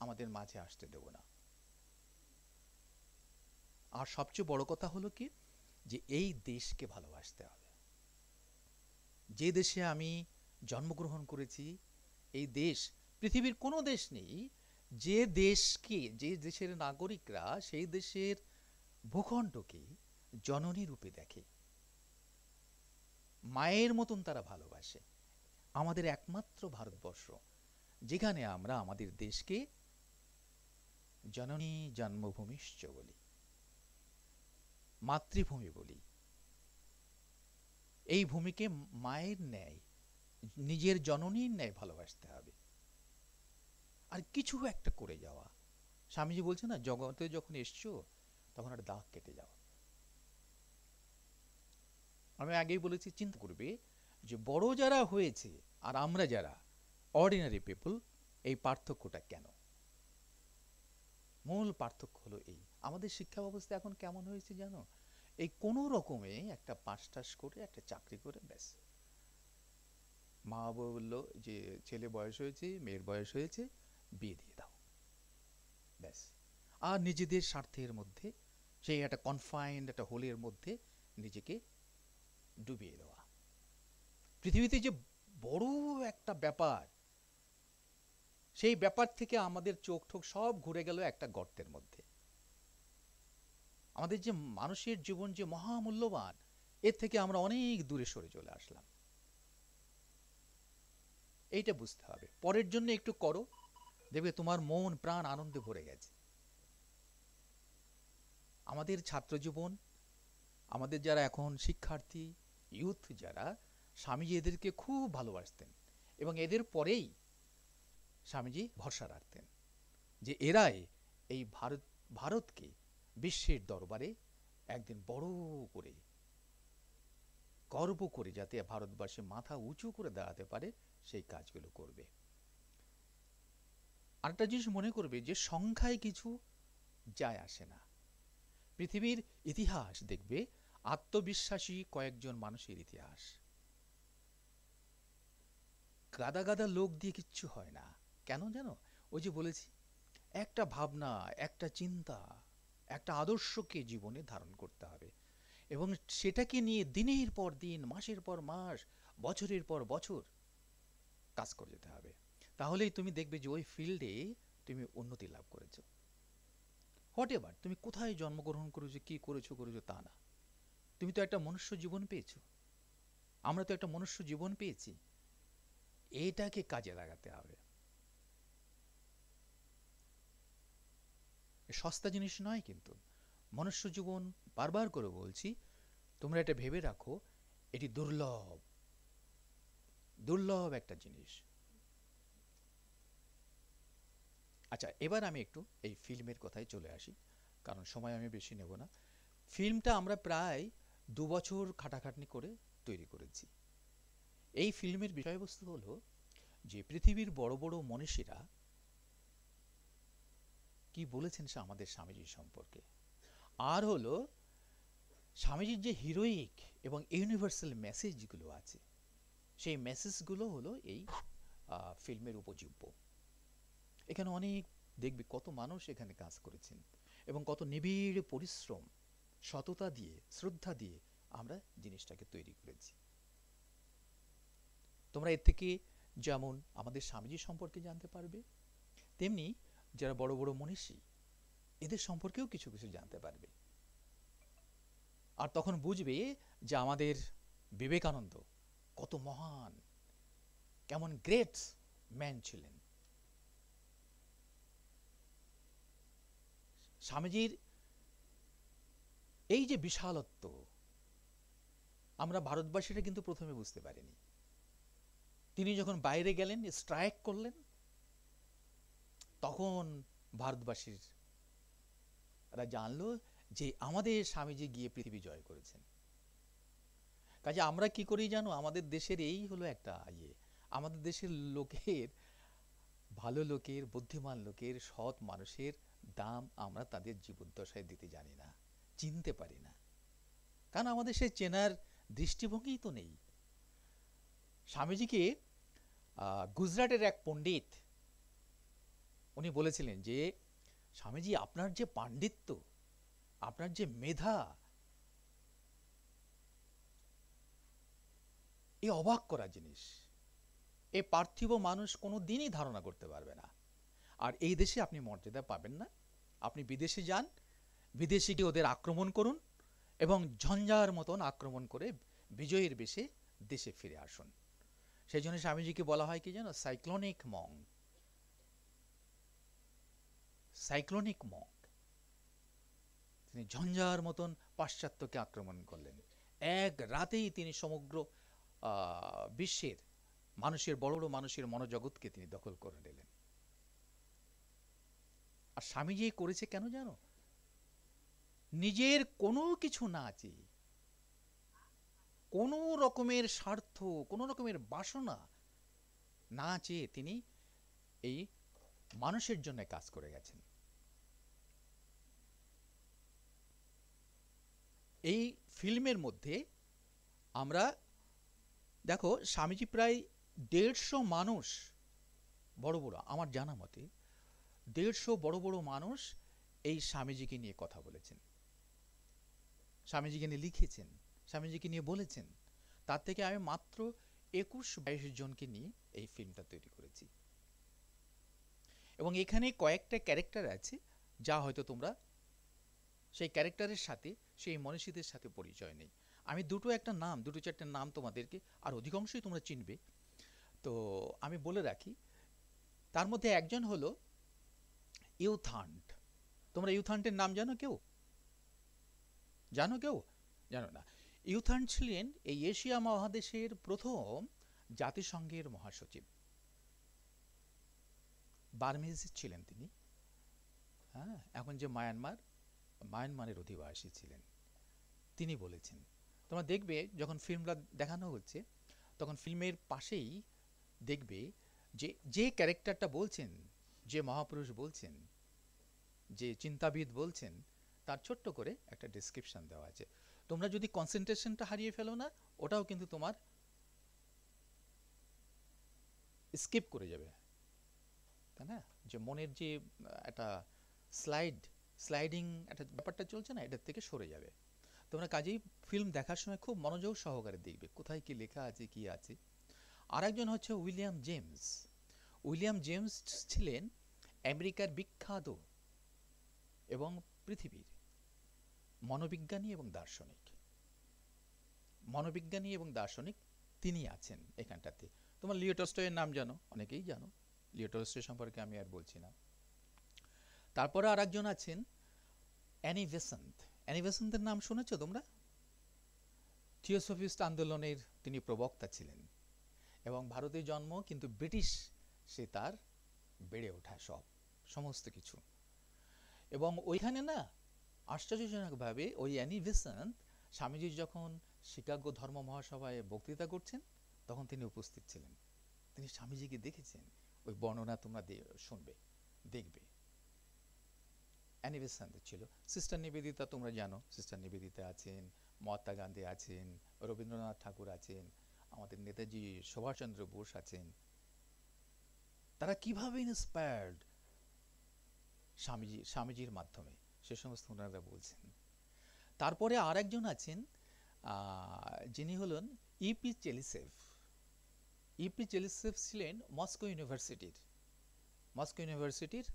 আমাদের মাঝে আসতে দেব না। আর সবচেয়ে বড় কথা হলো কি, যে এই দেশকে ভালোবাসতে হবে। যে দেশে আমি জন্মগ্রহণ করেছি, এই দেশ, পৃথিবীর কোনো দেশ নেই যে দেশকে, যে দেশের নাগরিকরা সেই দেশের ভূখণ্ডকে জননী রূপে দেখে, মায়ের মতন তারা ভালোবাসে। আমাদের একমাত্র ভারতবর্ষ যেখানে আমরা আমাদের দেশকে জননী জন্মভূমিশ্চ বলি, মাতৃভূমি বলি। এই ভূমিকে মায়ের ন্যায়, নিজের জননীর ন্যায় ভালোবাসতে হবে। আর কিছু একটা করে যাওয়া। স্বামীজি বলছে না, জগতে যখন এসছো তখন একটা দাগ কেটে যাও। আমি আগেই বলেছি, চিন্তা করবে যে বড় যারা হয়েছে আর আমরা যারা অর্ডিনারি পিপল, এই পার্থক্যটা কেন? মূল পার্থক্য হলো এই, আমাদের শিক্ষা ব্যবস্থা এখন কেমন হয়েছে জানো? এই কোনো রকমে একটা পাস টাস করে একটা চাকরি করে ব্যাস, মা বললো যে ছেলে বয়স হয়েছে, মেয়ের বয়স হয়েছে, বিয়ে দিয়ে দাও, ব্যাস। আর নিজেদের স্বার্থের মধ্যে সেই একটা কনফাইন্ড একটা হোলের মধ্যে নিজেকে ডুবিয়ে দেওয়া। পৃথিবীতে যে বড় একটা ব্যাপার, সেই ব্যাপার থেকে আমাদের চোখ ঠোক সব ঘুরে গেল একটা গর্তের মধ্যে। আমাদের যে মানুষের জীবন যে মহামূল্যবান, এর থেকে আমরা অনেক দূরে সরে চলে আসলাম। এইটা বুঝতে হবে। পরের জন্য একটু করো, দেখবে তোমার মন প্রাণ আনন্দে ভরে গেছে। আমাদের ছাত্র জীবন, আমাদের যারা এখন শিক্ষার্থী, ইউথ যারা, স্বামীজি এদেরকে খুব ভালোবাসতেন এবং এদের পরেই স্বামীজি ভরসা রাখতেন যে এরাই এই ভারতকে বিশ্বের দরবারে একদিন বড় করে, গর্ব করে যাতে ভারতবর্ষে মাথা উঁচু করে দাঁড়াতে পারে, সেই কাজগুলো করবে। আরেকটা জিনিস মনে করবে যে সংখ্যায় কিছু যায় আসে না। পৃথিবীর ইতিহাস দেখবে আত্মবিশ্বাসী কয়েকজন মানুষের ইতিহাস। গাদা গাদা লোক দিয়ে কিচ্ছু হয় না। কেন জানো? ওই যে বলেছি, একটা ভাবনা, একটা চিন্তা, একটা আদর্শকে জীবনে ধারণ করতে হবে এবং সেটাকে নিয়ে দিনের পর দিন, মাসের পর মাস, বছরের পর বছর কাজ করে যেতে হবে। তাহলেই তুমি দেখবে যে ওই ফিল্ডে তুমি উন্নতি লাভ করেছো। হোয়াট এভার তুমি কোথায় জন্মগ্রহণ করেছো, কি করেছো তা না, তুমি তো একটা মনুষ্য জীবন পেয়েছো, আমরা তো একটা মনুষ্য জীবন পেয়েছি। এটাকে কাজে লাগাতে হবে। সস্তা জিনিস নয় কিন্তু মনুষ্য জীবন, বারবার করে বলছি, তোমরা এটা ভেবে রাখো, এটি দুর্লভ, দুর্লভ একটা জিনিস। আচ্ছা, এবার আমি একটু এই ফিল্মের কথায় চলে আসি, কারণ সময় আমি বেশি নেব না। ফিল্মটা আমরা প্রায় 2 বছর খাটাখাটনি করে তৈরি করেছি। এই ফিল্মের বিষয়বস্তু হলো যে পৃথিবীর বড় বড় মনীষীরা কি বলেছেন সে আমাদের স্বামীজির সম্পর্কে, আর হলো স্বামীজির যে হিরোইক এবং ইউনিভার্সাল মেসেজগুলো আছে, সেই মেসেজগুলো হলো এই ফিল্মের উপজীব্য। এখানে অনেক দেখবি কত মানুষ এখানে কাজ করেছেন এবং কত নিবিড় পরিশ্রম সততা দিয়ে, শ্রদ্ধা দিয়ে আমরা জিনিসটাকে তৈরি করেছি। তোমরা এর থেকে যেমন আমাদের স্বামীজি সম্পর্কে জানতে পারবে, তেমনি যারা বড় বড় মনীষী এদের সম্পর্কেও কিছু কিছু জানতে পারবে। আর তখন বুঝবে যে আমাদের বিবেকানন্দ কত মহান, কেমন গ্রেট ম্যান ছিলেন। স্বামীজির এই যে বিশালত্ব আমরা ভারতবাসীরা কিন্তু প্রথমে বুঝতে পারিনি। তিনি যখন বাইরে গেলেন, স্ট্রাইক করলেন, তখন ভারতবাসীরা জানলো যে আমাদের স্বামীজি গিয়ে পৃথিবী জয় করেছেন। কাজে আমরা কি করি জানো, আমাদের দেশের এই হলো একটা আমাদের দেশের লোকের, ভালো লোকের, বুদ্ধিমান লোকের, সৎ মানুষের দাম আমরা তাদের জীবদ্দশায় দিতে জানি না, চিনতে পারি না, কারণ আমাদের সেই চেনার দৃষ্টিভঙ্গি তো নেই। স্বামীজিকে গুজরাটের এক পণ্ডিত উনি বলেছিলেন যে স্বামীজি আপনার যে পাণ্ডিত্য, আপনার যে মেধা, এ অবাক করা জিনিস, এ পার্থিব মানুষ কোনো দিনই ধারণা করতে পারবে না। আর এই দেশে আপনি মর্যাদা পাবেন না। আপনি বিদেশে যান, বিদেশে গিয়ে ওদের আক্রমণ করুন এবং ঝঞ্ঝার মতন আক্রমণ করে বিজয়ের বেশে দেশে ফিরে আসুন। সেই জন্য স্বামীজিকে বলা হয় কি জানো, সাইক্লোনিক মঙ্ক। Cyclonic Monk. তিনি ঝঞ্ঝার মতন পাশ্চাত্যকে আক্রমণ করলেন। এক রাতেই তিনি সমগ্র বিশ্বের মানুষের, বড় বড় মানুষের মনোজগৎকে তিনি দখল করে নিলেন। আর স্বামীজি করেছে কেন জানো, নিজের কোনো কিছু না চেয়ে, কোনো রকমের স্বার্থ, কোনো রকমের বাসনা না চেয়ে তিনি এই মানুষের জন্য কাজ করে গেছেন। এই ফিল্মের মধ্যে আমরা দেখো স্বামীজি প্রায় 150 মানুষ, বড় বড়, আমার জানা মতে 150 বড় বড় মানুষ এই স্বামীজিকে নিয়ে কথা বলেছেন, স্বামীজিকে নিয়ে লিখেছেন, স্বামীজিকে নিয়ে বলেছেন। তার থেকে আমি মাত্র 21-22 জনকে নিয়ে এই ফিল্মটা তৈরি করেছি। এবং এখানে কয়েকটা ক্যারেক্টার আছে যা হয়তো তোমরা সেই ক্যারেক্টারের সাথে, সেই মনীষীদের সাথে পরিচয় নেই। আমি দুটো চারটে নাম তোমাদেরকে, আর অধিকাংশই তোমরা চিনবে, তো আমি বলে রাখি। তার মধ্যে একজন হলো ইউথান্ট। তোমরা ইউথান্টের নাম জানো কেউ? জানো কেউ? জানো না। ইউথান্ট ছিলেন এই এশিয়া মহাদেশের প্রথম জাতিসংঘের মহাসচিব। বার্মিজ ছিলেন তিনি। হ্যাঁ, এখন যে মায়ানমারের অধিবাসী ছিলেন। তিনি বলেছেন, তোমরা দেখবে যখন ফিল্মটা দেখানো হচ্ছে, তখন ফিল্মের পাশেই দেখবে যে যে ক্যারেক্টারটা বলছেন, যে মহাপুরুষ বলছেন, যে চিন্তাবিদ বলছেন, তার ছোট্ট করে একটা ডেসক্রিপশন দেওয়া আছে। তোমরা যদি কনসেন্ট্রেশনটা হারিয়ে ফেলো না, ওটাও কিন্তু তোমার স্কিপ করে যাবে, তাই না? যে মনের যে একটা স্লাইডিং একটা ব্যাপারটা চলছে না, এটার থেকে সরে যাবে। তোমরা কাজেই ফিল্ম দেখার সময় খুব মনোযোগ সহকারে দেখবে কোথায় কি লেখা আছে, কি আছে। আর একজন হচ্ছে উইলিয়াম জেমস। উইলিয়াম জেমস ছিলেন আমেরিকার বিখ্যাত এবং পৃথিবীর মনোবিজ্ঞানী এবং দার্শনিক তিনি আছেন এখানটাতে। তোমরা লিও টলস্টয়ের নাম জানো, অনেকেই জানো। লিও টলস্টয় সম্পর্কে আমি আর বলছি না। তারপরে আর একজন আছেন অ্যানি বেসান্ত। অ্যানি বেসান্তের নাম শুনেছো তোমরা? থিওসফিস্ট আন্দোলনের তিনি প্রবক্তা ছিলেন এবং ভারতে জন্ম, কিন্তু ব্রিটিশ সে তার বেড়ে ওঠা সমস্ত কিছু। এবং ওইখানে না আশ্চর্যজনকভাবে ওই অ্যানি বেসান্ত স্বামীজি যখন শিকাগো ধর্ম মহাসভায় বক্তৃতা করছেন, তখন তিনি উপস্থিত ছিলেন। তিনি স্বামীজিকে দেখেছেন। ওই বর্ণনা তোমরা শুনবে, দেখবে। অ্যানি বেসান্ত ছিল। সিস্টার নিবেদিতা তোমরা জানো, সিস্টার নিবেদিতা আছেন, মহাত্মা গান্ধী আছেন, রবীন্দ্রনাথ ঠাকুর আছেন, আমাদের নেতাজি সুভাষচন্দ্র বোস আছেন। তারা কিভাবে ইন্সপায়ার্ড স্বামীজির মাধ্যমে, সে সমস্ত ওনারা বলছেন। তারপরে আর একজন আছেন যিনি হলেন ইপি চেলিসেভ। ইপি চেলিসেভ ছিলেন মস্কো ইউনিভার্সিটির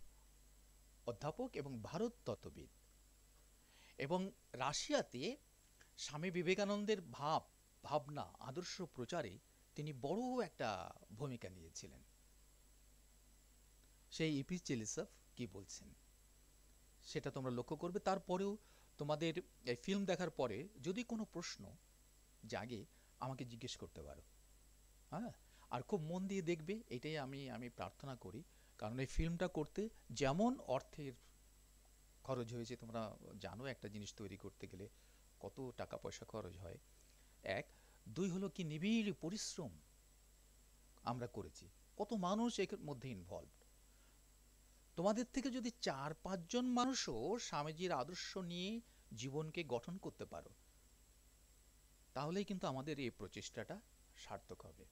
অধ্যাপক এবং ভারত তত্ত্ববিদ, এবং রাশিয়াতে স্বামী বিবেকানন্দের ভাবনা আদর্শ প্রচারে তিনি বড় একটা ভূমিকা নিয়েছিলেন। সেই ইপি চেলিসেভ কি বলছেন সেটা তোমরা লক্ষ্য করবে। তারপরেও তোমাদের এই ফিল্ম দেখার পরে যদি কোনো প্রশ্ন জাগে আমাকে জিজ্ঞেস করতে পারো। হ্যাঁ, আর খুব মন দিয়ে দেখবে, এটাই আমি প্রার্থনা করি। কারণ এই ফিল্মটা করতে যেমন অর্থের খরচ হয়েছে, তোমরা জানো একটা জিনিস তৈরি করতে গেলে কত টাকা পয়সা খরচ হয়। এক, দুই হলো কি নিবিড় পরিশ্রম আমরা করেছি, কত মানুষ এর মধ্যে ইনভলভ। তোমাদের থেকে যদি 4-5 জন মানুষও স্বামীজির আদর্শ নিয়ে জীবনকে গঠন করতে পারো, তাহলেই কিন্তু আমাদের এই প্রচেষ্টাটা সার্থক হবে।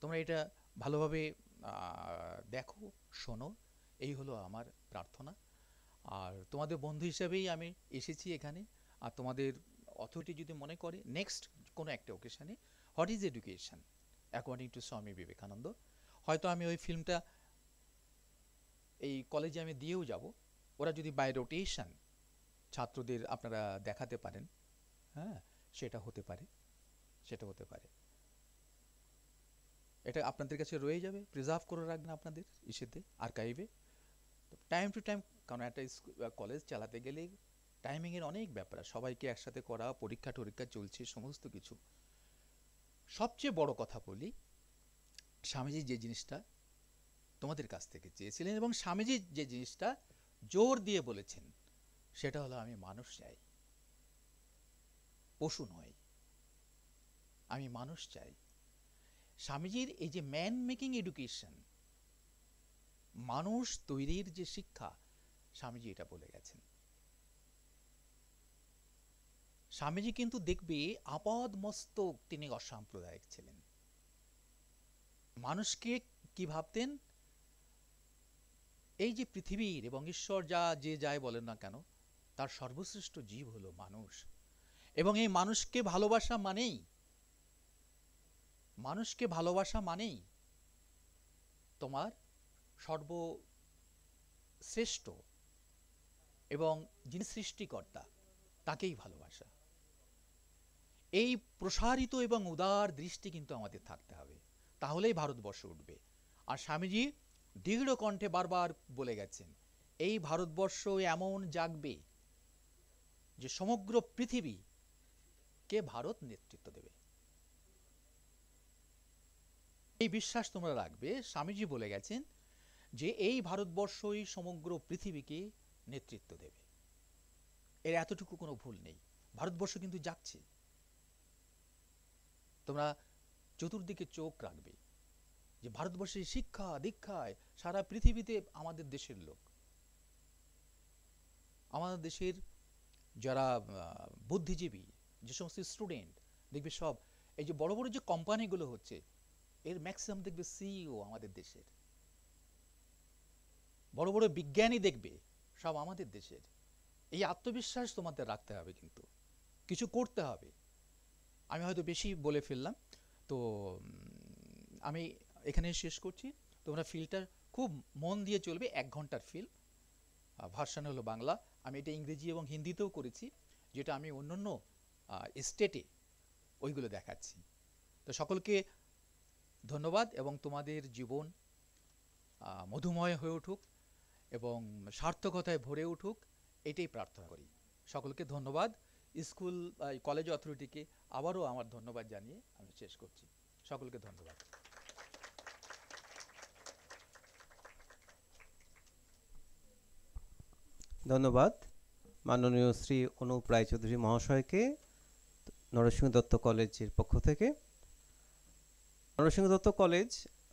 তোমরা এটা ভালোভাবে দেখো, শোনো, এই হলো আমার প্রার্থনা। আর তোমাদের বন্ধু হিসেবেই আমি এসেছি এখানে। আর তোমাদের অথরিটি যদি মনে করে নেক্সট কোনো একটা ওকেশনে what is education according to Swami Vivekananda, হয়তো আমি ওই ফিল্মটা এই কলেজে আমি দিয়েও যাব। ওরা যদি বাই রোটেশন ছাত্রদের আপনারা দেখাতে পারেন, হ্যাঁ, সেটা হতে পারে। এটা আপনাদের কাছে রয়ে যাবে, প্রিজার্ভ করে রাখবেন আপনাদের ইসেতে, আর্কাইভে। টাইম টু টাইম, কারণ একটা কলেজ চালাতে গেলে টাইমিংয়ের অনেক ব্যাপার, সবাইকে একসাথে করা, পরীক্ষা টরীক্ষা চলছে, সমস্ত কিছু। সবচেয়ে বড় কথা বলি, স্বামীজি যে জিনিসটা তোমাদের কাছ থেকে চেয়েছিলেন এবং স্বামীজি যে জিনিসটা জোর দিয়ে বলেছেন, সেটা হলো আমি মানুষ চাই, পশু নয়, আমি মানুষ চাই। স্বামীজির এই যে ম্যান মেকিং এডুকেশন, মানুষ তৈরির যে শিক্ষা, স্বামীজি এটা বলে গেছেন। স্বামীজি কিন্তু দেখবে আপাদ মস্তক তিনি অসাম্প্রদায়িক ছিলেন। মানুষকে কি ভাবতেন, এই যে পৃথিবীর এবং ঈশ্বর যে যাই বলেন না কেন, তার সর্বশ্রেষ্ঠ জীব হলো মানুষ। এবং এই মানুষকে ভালোবাসা মানেই তোমার সর্বশ্রেষ্ঠ এবং যিনি সৃষ্টিকর্তা তাকেই ভালোবাসা। এই প্রসারিত এবং উদার দৃষ্টি কিন্তু আমাদের থাকতে হবে, তাহলেই ভারতবর্ষ উঠবে। আর স্বামীজি দৃঢ় কণ্ঠে বারবার বলে গেছেন, এই ভারতবর্ষ এমন জাগবে যে সমগ্র পৃথিবীকে ভারত নেতৃত্ব দেবে। এই বিশ্বাস তোমরা রাখবে। স্বামীজি বলে গেছেন যে এই ভারতবর্ষই সমগ্র পৃথিবীকে নেতৃত্ব দেবে। এর এতটুকু কোনো ভুল নেই। ভারতবর্ষ কিন্তু যাচ্ছে। তোমরা চতুর্দিকে চোখ রাখবে যে ভারতবর্ষের শিক্ষা দীক্ষায় সারা পৃথিবীতে আমাদের দেশের লোক, আমাদের দেশের যারা বুদ্ধিজীবী, যে সমস্ত স্টুডেন্ট দেখবে, সব এই যে বড় বড় যে কোম্পানিগুলো হচ্ছে, এর ম্যাক্সিমাম দেখবে সিইও আমাদের দেশের। বড় বড় বিজ্ঞানী দেখবে সব আমাদের দেশের। এই আত্মবিশ্বাস তোমাদের রাখতে হবে, কিন্তু কিছু করতে হবে। আমি হয়তো বেশি বলে ফেললাম, তো আমি এখানে শেষ করছি। তোমরা ফিল্মটা খুব মন দিয়ে চলবে, 1 ঘন্টার ফিল্ম, ভার্সন হলো বাংলা। আমি এটা ইংরেজি এবং হিন্দিতেও করেছি, যেটা আমি অন্যান্য স্টেটে ওইগুলো দেখাচ্ছি। তো সকলকে ধন্যবাদ, এবং তোমাদের জীবন মধুময় হয়ে উঠুক এবং সার্থকতায় ভরে উঠুক, এটাই প্রার্থনা করি। সকলকে ধন্যবাদ। স্কুল কলেজ অথরিটিকে আবারও আমার ধন্যবাদ জানিয়ে আমি শেষ করছি। সকলকে ধন্যবাদ। ধন্যবাদ মাননীয় শ্রী অনুপ রায়চৌধুরী মহাশয়কে নরসিংহ দত্ত কলেজের পক্ষ থেকে। নরসিংহ দত্ত কলেজ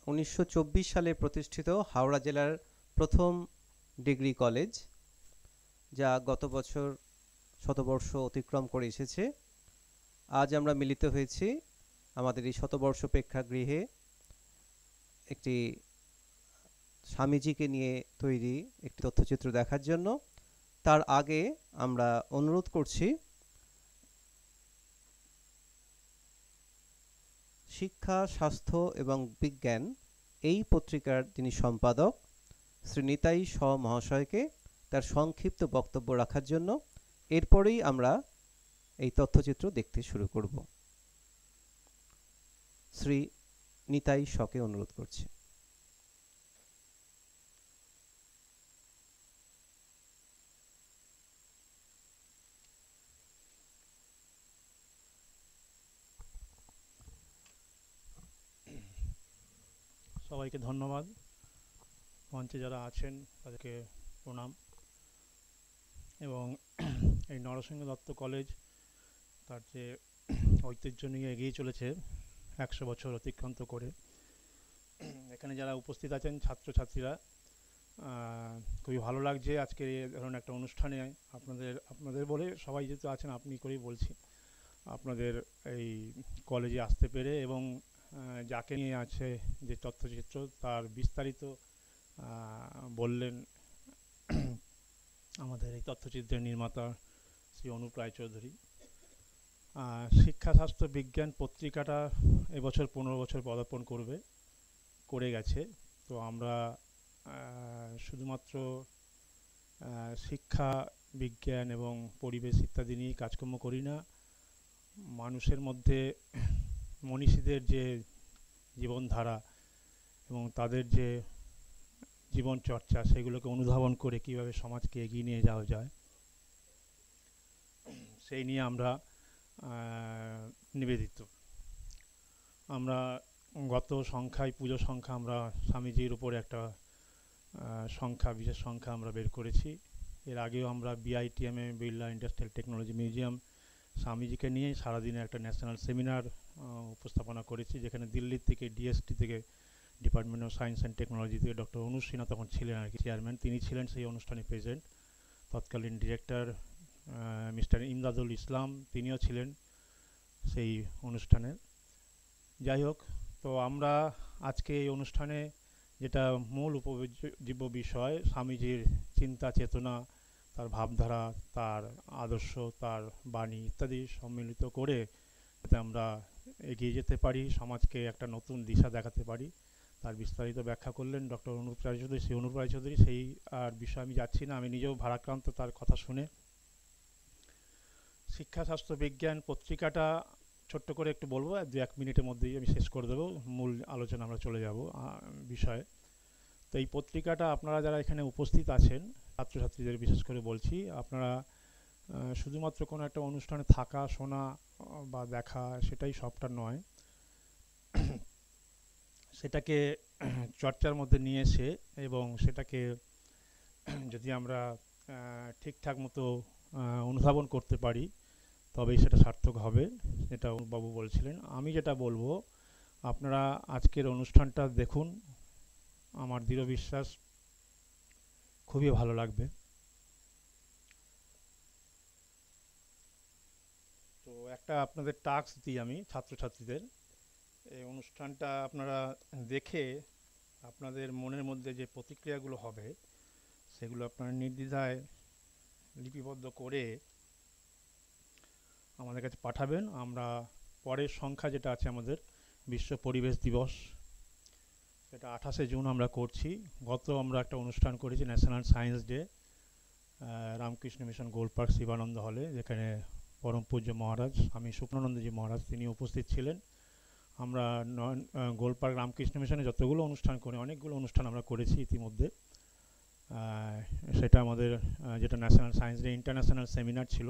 1924 সালে প্রতিষ্ঠিত হাওড়া জেলার প্রথম ডিগ্রি কলেজ, যা গত বছর শতবর্ষ অতিক্রম করে এসেছে। আজ আমরা মিলিত হয়েছি আমাদের এই শতবর্ষ প্রেক্ষাগৃহে একটি স্বামীজিকে নিয়ে তৈরি একটি তথ্যচিত্র দেখার জন্য। তার আগে আমরা অনুরোধ করছি শিক্ষা, স্বাস্থ্য এবং বিজ্ঞান এই পত্রিকার যিনি সম্পাদক শ্রী নিতাই শ মহাশয়কে তার সংক্ষিপ্ত বক্তব্য রাখার জন্য। এরপরেই আমরা এই তথ্যচিত্র দেখতে শুরু করব। শ্রী নিতাই শকে অনুরোধ করছি। সবাইকে ধন্যবাদ। মঞ্চে যারা আছেন তাদেরকে প্রণাম। এবং এই নরসিংহ দত্ত কলেজ তার যে ঐতিহ্য নিয়ে এগিয়ে চলেছে 100 বছর অতিক্রান্ত করে, এখানে যারা উপস্থিত আছেন ছাত্রছাত্রীরা, খুবই ভালো লাগছে আজকে এই ধরনের একটা অনুষ্ঠানে আপনাদের বলে সবাই যেহেতু আছেন আপনি করেই বলছি, আপনাদের এই কলেজে আসতে পেরে এবং যাকে নিয়ে আছে যে তথ্যচিত্র তার বিস্তারিত বললেন আমাদের এই তথ্যচিত্রের নির্মাতা শ্রী অনুপ রায়চৌধুরী। শিক্ষা, স্বাস্থ্য, বিজ্ঞান পত্রিকাটা এবছর 15 বছর পদার্পণ করে গেছে। তো আমরা শুধুমাত্র শিক্ষা, বিজ্ঞান এবং পরিবেশ ইত্যাদি নিয়ে কাজকর্ম করি না, মানুষের মধ্যে মনীষীদের যে জীবনধারা এবং তাদের যে জীবন চর্চা সেগুলোকে অনুধাবন করে কীভাবে সমাজকে এগিয়ে নিয়ে যাওয়া যায় সেই নিয়ে আমরা নিবেদিত। আমরা গত সংখ্যায় পুজো সংখ্যা আমরা স্বামীজির উপরে একটা বিশেষ সংখ্যা আমরা বের করেছি। এর আগেও আমরা বিআইটিএমে, বিড়লা ইন্ডাস্ট্রিয়াল টেকনোলজি মিউজিয়াম, স্বামীজিকে নিয়ে সারাদিনে একটা ন্যাশনাল সেমিনার উপস্থাপনা করেছি, যেখানে দিল্লির থেকে ডিএসটি থেকে department of science and technology থেকে ডক্টর অনুজ সিনহা তখন ছিলেন আর কি চেয়ারম্যান, তিনি ছিলেন সেই অনুষ্ঠানে প্রেজেন্ট। তৎকালীন ডিরেক্টর মিস্টার ইমদাদুল ইসলাম তিনিও ছিলেন সেই অনুষ্ঠানে। যাই হোক, তো আমরা আজকে এই অনুষ্ঠানে যেটা মূল উপজীব্য বিষয় স্বামীজির চিন্তা চেতনা, তার ভাবধারা, তার আদর্শ, তার বাণী ইত্যাদি সম্মিলিত করে যাতে আমরা এগিয়ে যেতে পারি, সমাজকে একটা নতুন দিশা দেখাতে পারি, তার বিস্তারিত ব্যাখ্যা করলেন ডক্টর অনুপ রায়চৌধুরী। সেই অনুপ রায়চৌধুরী সেই আর বিষয়ে আমি যাচ্ছি না, আমি নিজেও ভারাক্রান্ত তার কথা শুনে। শিক্ষা, স্বাস্থ্য, বিজ্ঞান পত্রিকাটা ছোট্ট করে একটু বলবো, 2-1 মিনিটের মধ্যেই আমি শেষ করে দেবো, মূল আলোচনা আমরা চলে যাব বিষয়ে। তো এই পত্রিকাটা আপনারা যারা এখানে উপস্থিত আছেন ছাত্রছাত্রীদের বিশেষ করে বলছি, আপনারা শুধুমাত্র কোনো একটা অনুষ্ঠানে থাকা, শোনা বা দেখা সেটাই সবটা নয়, সেটাকে চর্চার মধ্যে নিয়ে এসে এবং সেটাকে যদি আমরা ঠিকঠাক মতো অনুধাবন করতে পারি তবেই সেটা সার্থক হবে, যেটা বাবু বলছিলেন। আমি যেটা বলবো, আপনারা আজকের অনুষ্ঠানটা দেখুন, আমার দৃঢ় বিশ্বাস খুবই ভালো লাগবে। তো একটা আপনাদের টাস্ক দিই আমি ছাত্রছাত্রীদের, এই অনুষ্ঠানটা আপনারা দেখে আপনাদের মনের মধ্যে যে প্রতিক্রিয়াগুলো হবে সেগুলো আপনারা নির্দ্বিধায় লিপিবদ্ধ করে আমাদের কাছে পাঠাবেন। আমরা পরের সংখ্যা যেটা আছে আমাদের বিশ্ব পরিবেশ দিবস, সেটা 28শে জুন আমরা করছি। গত আমরা একটা অনুষ্ঠান করেছি national science day Ramakrishna Mission gold park Shivananda হলে, যেখানে পরম পূজ্য মহারাজ স্বামী সুপ্রানন্দজি মহারাজ তিনি উপস্থিত ছিলেন। আমরা গোল্ড পার্ক রামকৃষ্ণ মিশনে যতগুলো অনুষ্ঠান করি, অনেকগুলো অনুষ্ঠান আমরা করেছি ইতিমধ্যে। সেটা আমাদের যেটা national science day international seminar ছিল,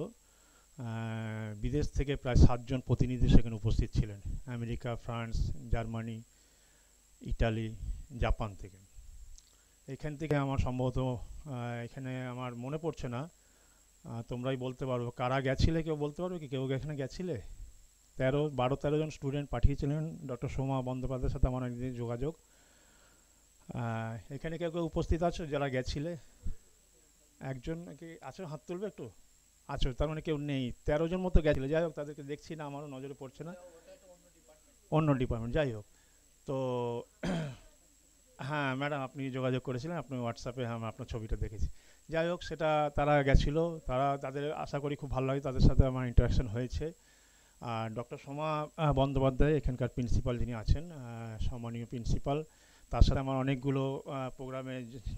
বিদেশ থেকে প্রায় 7 জন প্রতিনিধি সেখানে উপস্থিত ছিলেন, America, France, Germany, Italy, Japan থেকে। এখান থেকে আমার সম্ভবত এখানে আমার মনে পড়ছে না, তোমরাই বলতে পারবো কারা গেছিলে, কেউ বলতে পারবে কি কেউ এখানে গেছিলে? 12-13 জন স্টুডেন্ট পাঠিয়েছিলেন ডক্টর সোমা বন্দ্যোপাধ্যায়ের সাথে আমার একদিন যোগাযোগ। এখানে কেউ কেউ উপস্থিত আছো যারা গেছিলে? একজন কি আছো? হাত তুলবে একটু। আছো, তার মানে কেউ নেই। 13 জন মতো গেছিল। যাই হোক, তাদেরকে দেখছি না, আমারও নজরে পড়ছে না, অন্য ডিপার্টমেন্ট। যাই হোক, তো হ্যাঁ ম্যাডাম আপনি যোগাযোগ করেছিলেন, আপনি হোয়াটসঅ্যাপে, হ্যাঁ আপনার ছবিটা দেখেছি। যাই হোক, সেটা তারা গেছিলো, তারা তাদের আশা করি খুব ভালো লাগে, তাদের সাথে আমার ইন্টারাকশন হয়েছে। আর ডক্টর সোমা বন্দ্যোপাধ্যায় এখানকার প্রিন্সিপাল যিনি আছেন, সম্মানীয় প্রিন্সিপাল, তার সাথে আমার অনেকগুলো প্রোগ্রামে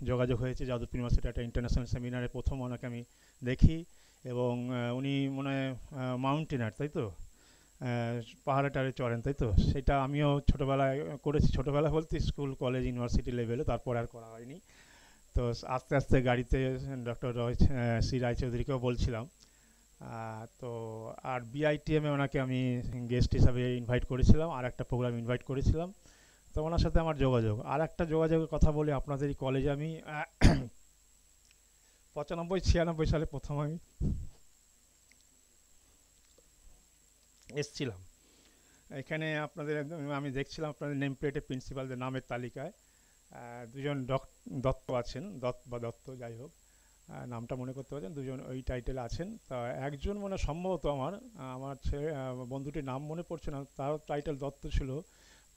যোগাযোগ হয়েছে। যাদবপুর ইউনিভার্সিটি একটা ইন্টারন্যাশনাল সেমিনারে প্রথম ওনাকে আমি দেখি, এবং উনি মনে হয় মাউন্টেনার, তাই তো, পাহাড়ে টাড়ে চড়েন, তাই তো? সেটা আমিও ছোটোবেলায় করেছি, ছোটোবেলা বলতে স্কুল কলেজ ইউনিভার্সিটি লেভেলে, তারপর আর করা হয়নি। তো আস্তে আস্তে গাড়িতে ডক্টর শ্রী রায়চৌধুরীকেও বলছিলাম। তো আর বিআইটিএমে ওনাকে আমি গেস্ট হিসাবে ইনভাইট করেছিলাম, আর একটা প্রোগ্রাম ইনভাইট করেছিলাম। তো ওনার সাথে আমার যোগাযোগ, আর একটা যোগাযোগের কথা বলি, আপনাদের এই কলেজে আমি 95-96 সালে প্রথম আমি এসছিলাম এখানে। আপনাদের আমি দেখছিলাম আপনাদের নেম প্লেটে প্রিন্সিপালদের নামের তালিকায় দুজন দত্ত আছেন, দত্ত যাই হোক, নামটা মনে করতে পারছেন, দুজন ওই টাইটেলে আছেন। তা একজন মানে সম্ভবত আমার ছেলে, বন্ধুটির নাম মনে পড়ছে না, তার টাইটেল দত্ত ছিল।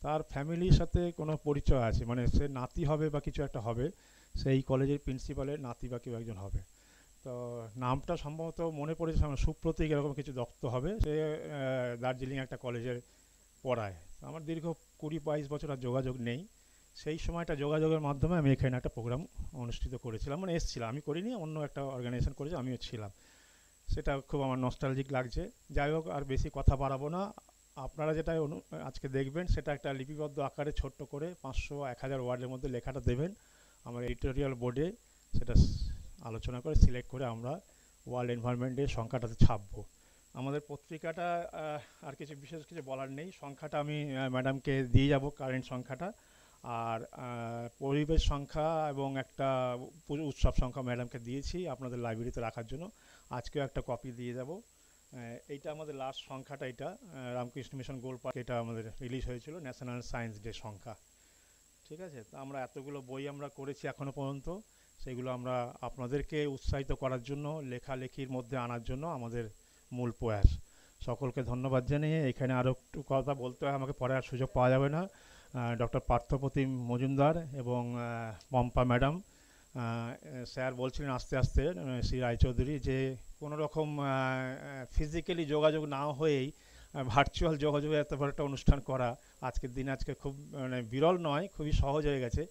তার ফ্যামিলির সাথে কোনো পরিচয় আছে, মানে সে নাতি হবে বা কিছু একটা হবে, সেই কলেজের প্রিন্সিপালের নাতি বা কেউ একজন হবে। তো নামটা সম্ভবত মনে পড়েছে আমার, সুপ্রতীক এরকম কিছু দত্ত হবে। সে দার্জিলিং একটা কলেজের পড়ায়। আমার দীর্ঘ 20-22 বছর আর যোগাযোগ নেই। সেই সময়টা যোগাযোগের মাধ্যমে আমি এখানে একটা প্রোগ্রাম অনুষ্ঠিত করেছিলাম, মানে এসেছিলাম, আমি করিনি, অন্য একটা অর্গানাইজেশন করেছে, আমিও ছিলাম। সেটা খুব আমার নস্টালজিক লাগছে। যাই হোক, আর বেশি কথা বাড়াবো না। আপনারা যেটা আজকে দেখবেন সেটা একটা লিপিবদ্ধ আকারে ছোট্ট করে 500-1000 ওয়ার্ডের মধ্যে লেখাটা দেবেন আমার এডিটোরিয়াল বোর্ডে। সেটা আলোচনা করে সিলেক্ট করে আমরা ওয়ার্ল্ড এনভায়রনমেন্ট ডে সংখ্যাটাতে ছাপবো। আমাদের পত্রিকাটা আর কিছু বিশেষ কিছু বলার নেই, সংখ্যাটা আমি ম্যাডামকে দিয়ে যাব, কারেন্ট সংখ্যাটা। আর পরিবেশ সংখ্যা এবং একটা উৎসব সংখ্যা ম্যাডামকে দিয়েছি আপনাদের লাইব্রেরিতে রাখার জন্য, আজকেও একটা কপি দিয়ে যাব। এইটা আমাদের লাস্ট সংখ্যাটা, এটা রামকৃষ্ণ মিশন গোল পার্ক, এটা আমাদের রিলিজ হয়েছিল ন্যাশনাল সায়েন্স ডে সংখ্যা। ঠিক আছে, তো আমরা এতগুলো বই আমরা করেছি এখনও পর্যন্ত, সেগুলো আমরা আপনাদেরকে উৎসাহিত করার জন্য, লেখালেখির মধ্যে আনার জন্য আমাদের মূল প্রয়াস। সকলকে ধন্যবাদ জানিয়ে এখানে আরও একটু কথা বলতে হয় আমাকে, পরে আর সুযোগ পাওয়া যাবে না। ডক্টর পার্থপ্রতিম মজুমদার এবং পম্পা ম্যাডাম, স্যার বলছিলেন আস্তে আস্তে শ্রী রায়চৌধুরী, যে কোনো রকম ফিজিক্যালি যোগাযোগ না হয়েই ভার্চুয়াল যোগাযোগে এত বড় একটা অনুষ্ঠান করা আজকের দিনে, আজকে খুব মানে বিরল নয়, খুবই সহজ হয়ে গেছে।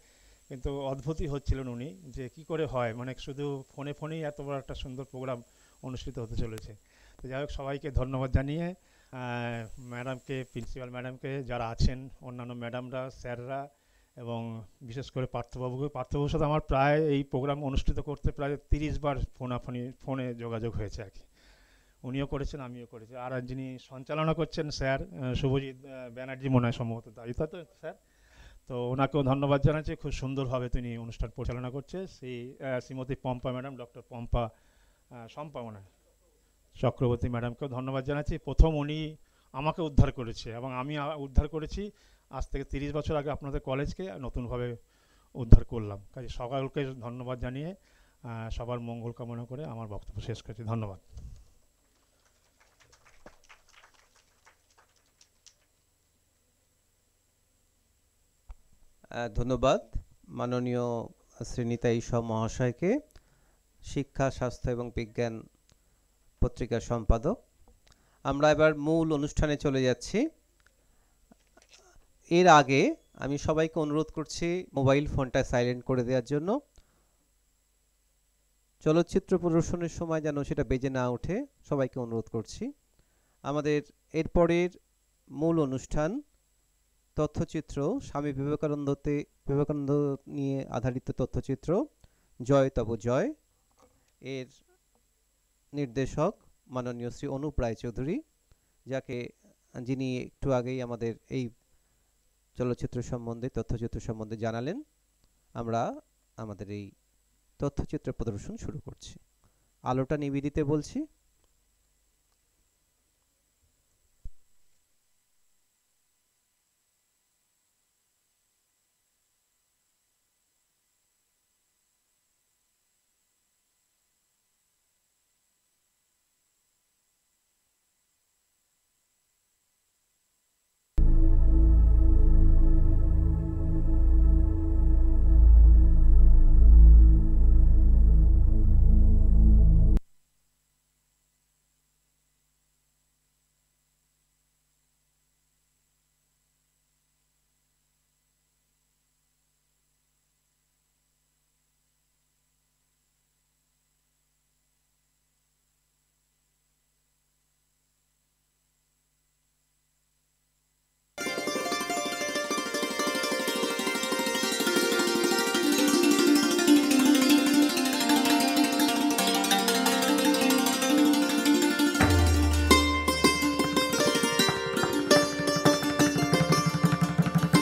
কিন্তু অদ্ভুতই হচ্ছিলেন উনি, যে কি করে হয়, মানে শুধু ফোনেই এত বড় একটা সুন্দর প্রোগ্রাম অনুষ্ঠিত হতে চলেছে। তো যাই হোক, সবাইকে ধন্যবাদ জানিয়ে ম্যাডামকে, প্রিন্সিপাল ম্যাডামকে, যারা আছেন অন্যান্য ম্যাডামরা, স্যাররা, এবং বিশেষ করে পার্থবাবুর সাথে আমার প্রায় এই প্রোগ্রাম অনুষ্ঠিত করতে প্রায় 30 বার ফোনে যোগাযোগ হয়েছে আর কি। উনিও করেছেন, আমিও করেছি। আর যিনি সঞ্চালনা করছেন স্যার শুভজিৎ ব্যানার্জি মনে হয় সম্ভবত, তাই তো স্যার? তো ওনাকেও ধন্যবাদ জানাচ্ছি, খুব সুন্দরভাবে তিনি অনুষ্ঠান পরিচালনা করছে। শ্রীমতী পম্পা ম্যাডাম, ডক্টর শম্পা মনে হয় চক্রবর্তী ম্যাডামকেও ধন্যবাদ জানাচ্ছি। প্রথম উনি আমাকে উদ্ধার করেছে এবং আমি উদ্ধার করেছি, আজ থেকে 30 বছর আগে আপনাদের কলেজকে নতুনভাবে উদ্ধার করলাম। কাজে সকলকে ধন্যবাদ জানিয়ে সবার মঙ্গল কামনা করে আমার বক্তব্য শেষ করছি। ধন্যবাদ। ধন্যবাদ মাননীয় শ্রীনিতা ঈশ্বর মহাশয়কে, শিক্ষা, স্বাস্থ্য এবং বিজ্ঞান পত্রিকার সম্পাদক। আমরা এবার মূল অনুষ্ঠানে চলে যাচ্ছি। এর আগে আমি সবাইকে অনুরোধ করছি মোবাইল ফোনটা সাইলেন্ট করে দেওয়ার জন্য। চলচ্চিত্র প্রদর্শনের সময় যেন সেটা বেজে না ওঠে, সবাইকে অনুরোধ করছি। আমাদের এরপরের মূল অনুষ্ঠান তথ্যচিত্র, স্বামী বিবেকানন্দ নিয়ে আধারিত তথ্যচিত্র জয় তব জয়। এর নির্দেশক মাননীয় শ্রী অনুপ রায়চৌধুরী, যিনি একটু আগেই আমাদের এই তথ্যচিত্র সম্বন্ধে জানালেন। আমরা আমাদের এই তথ্যচিত্র প্রদর্শন শুরু করছি। আলোটা নিভিয়ে দিতে বলছি।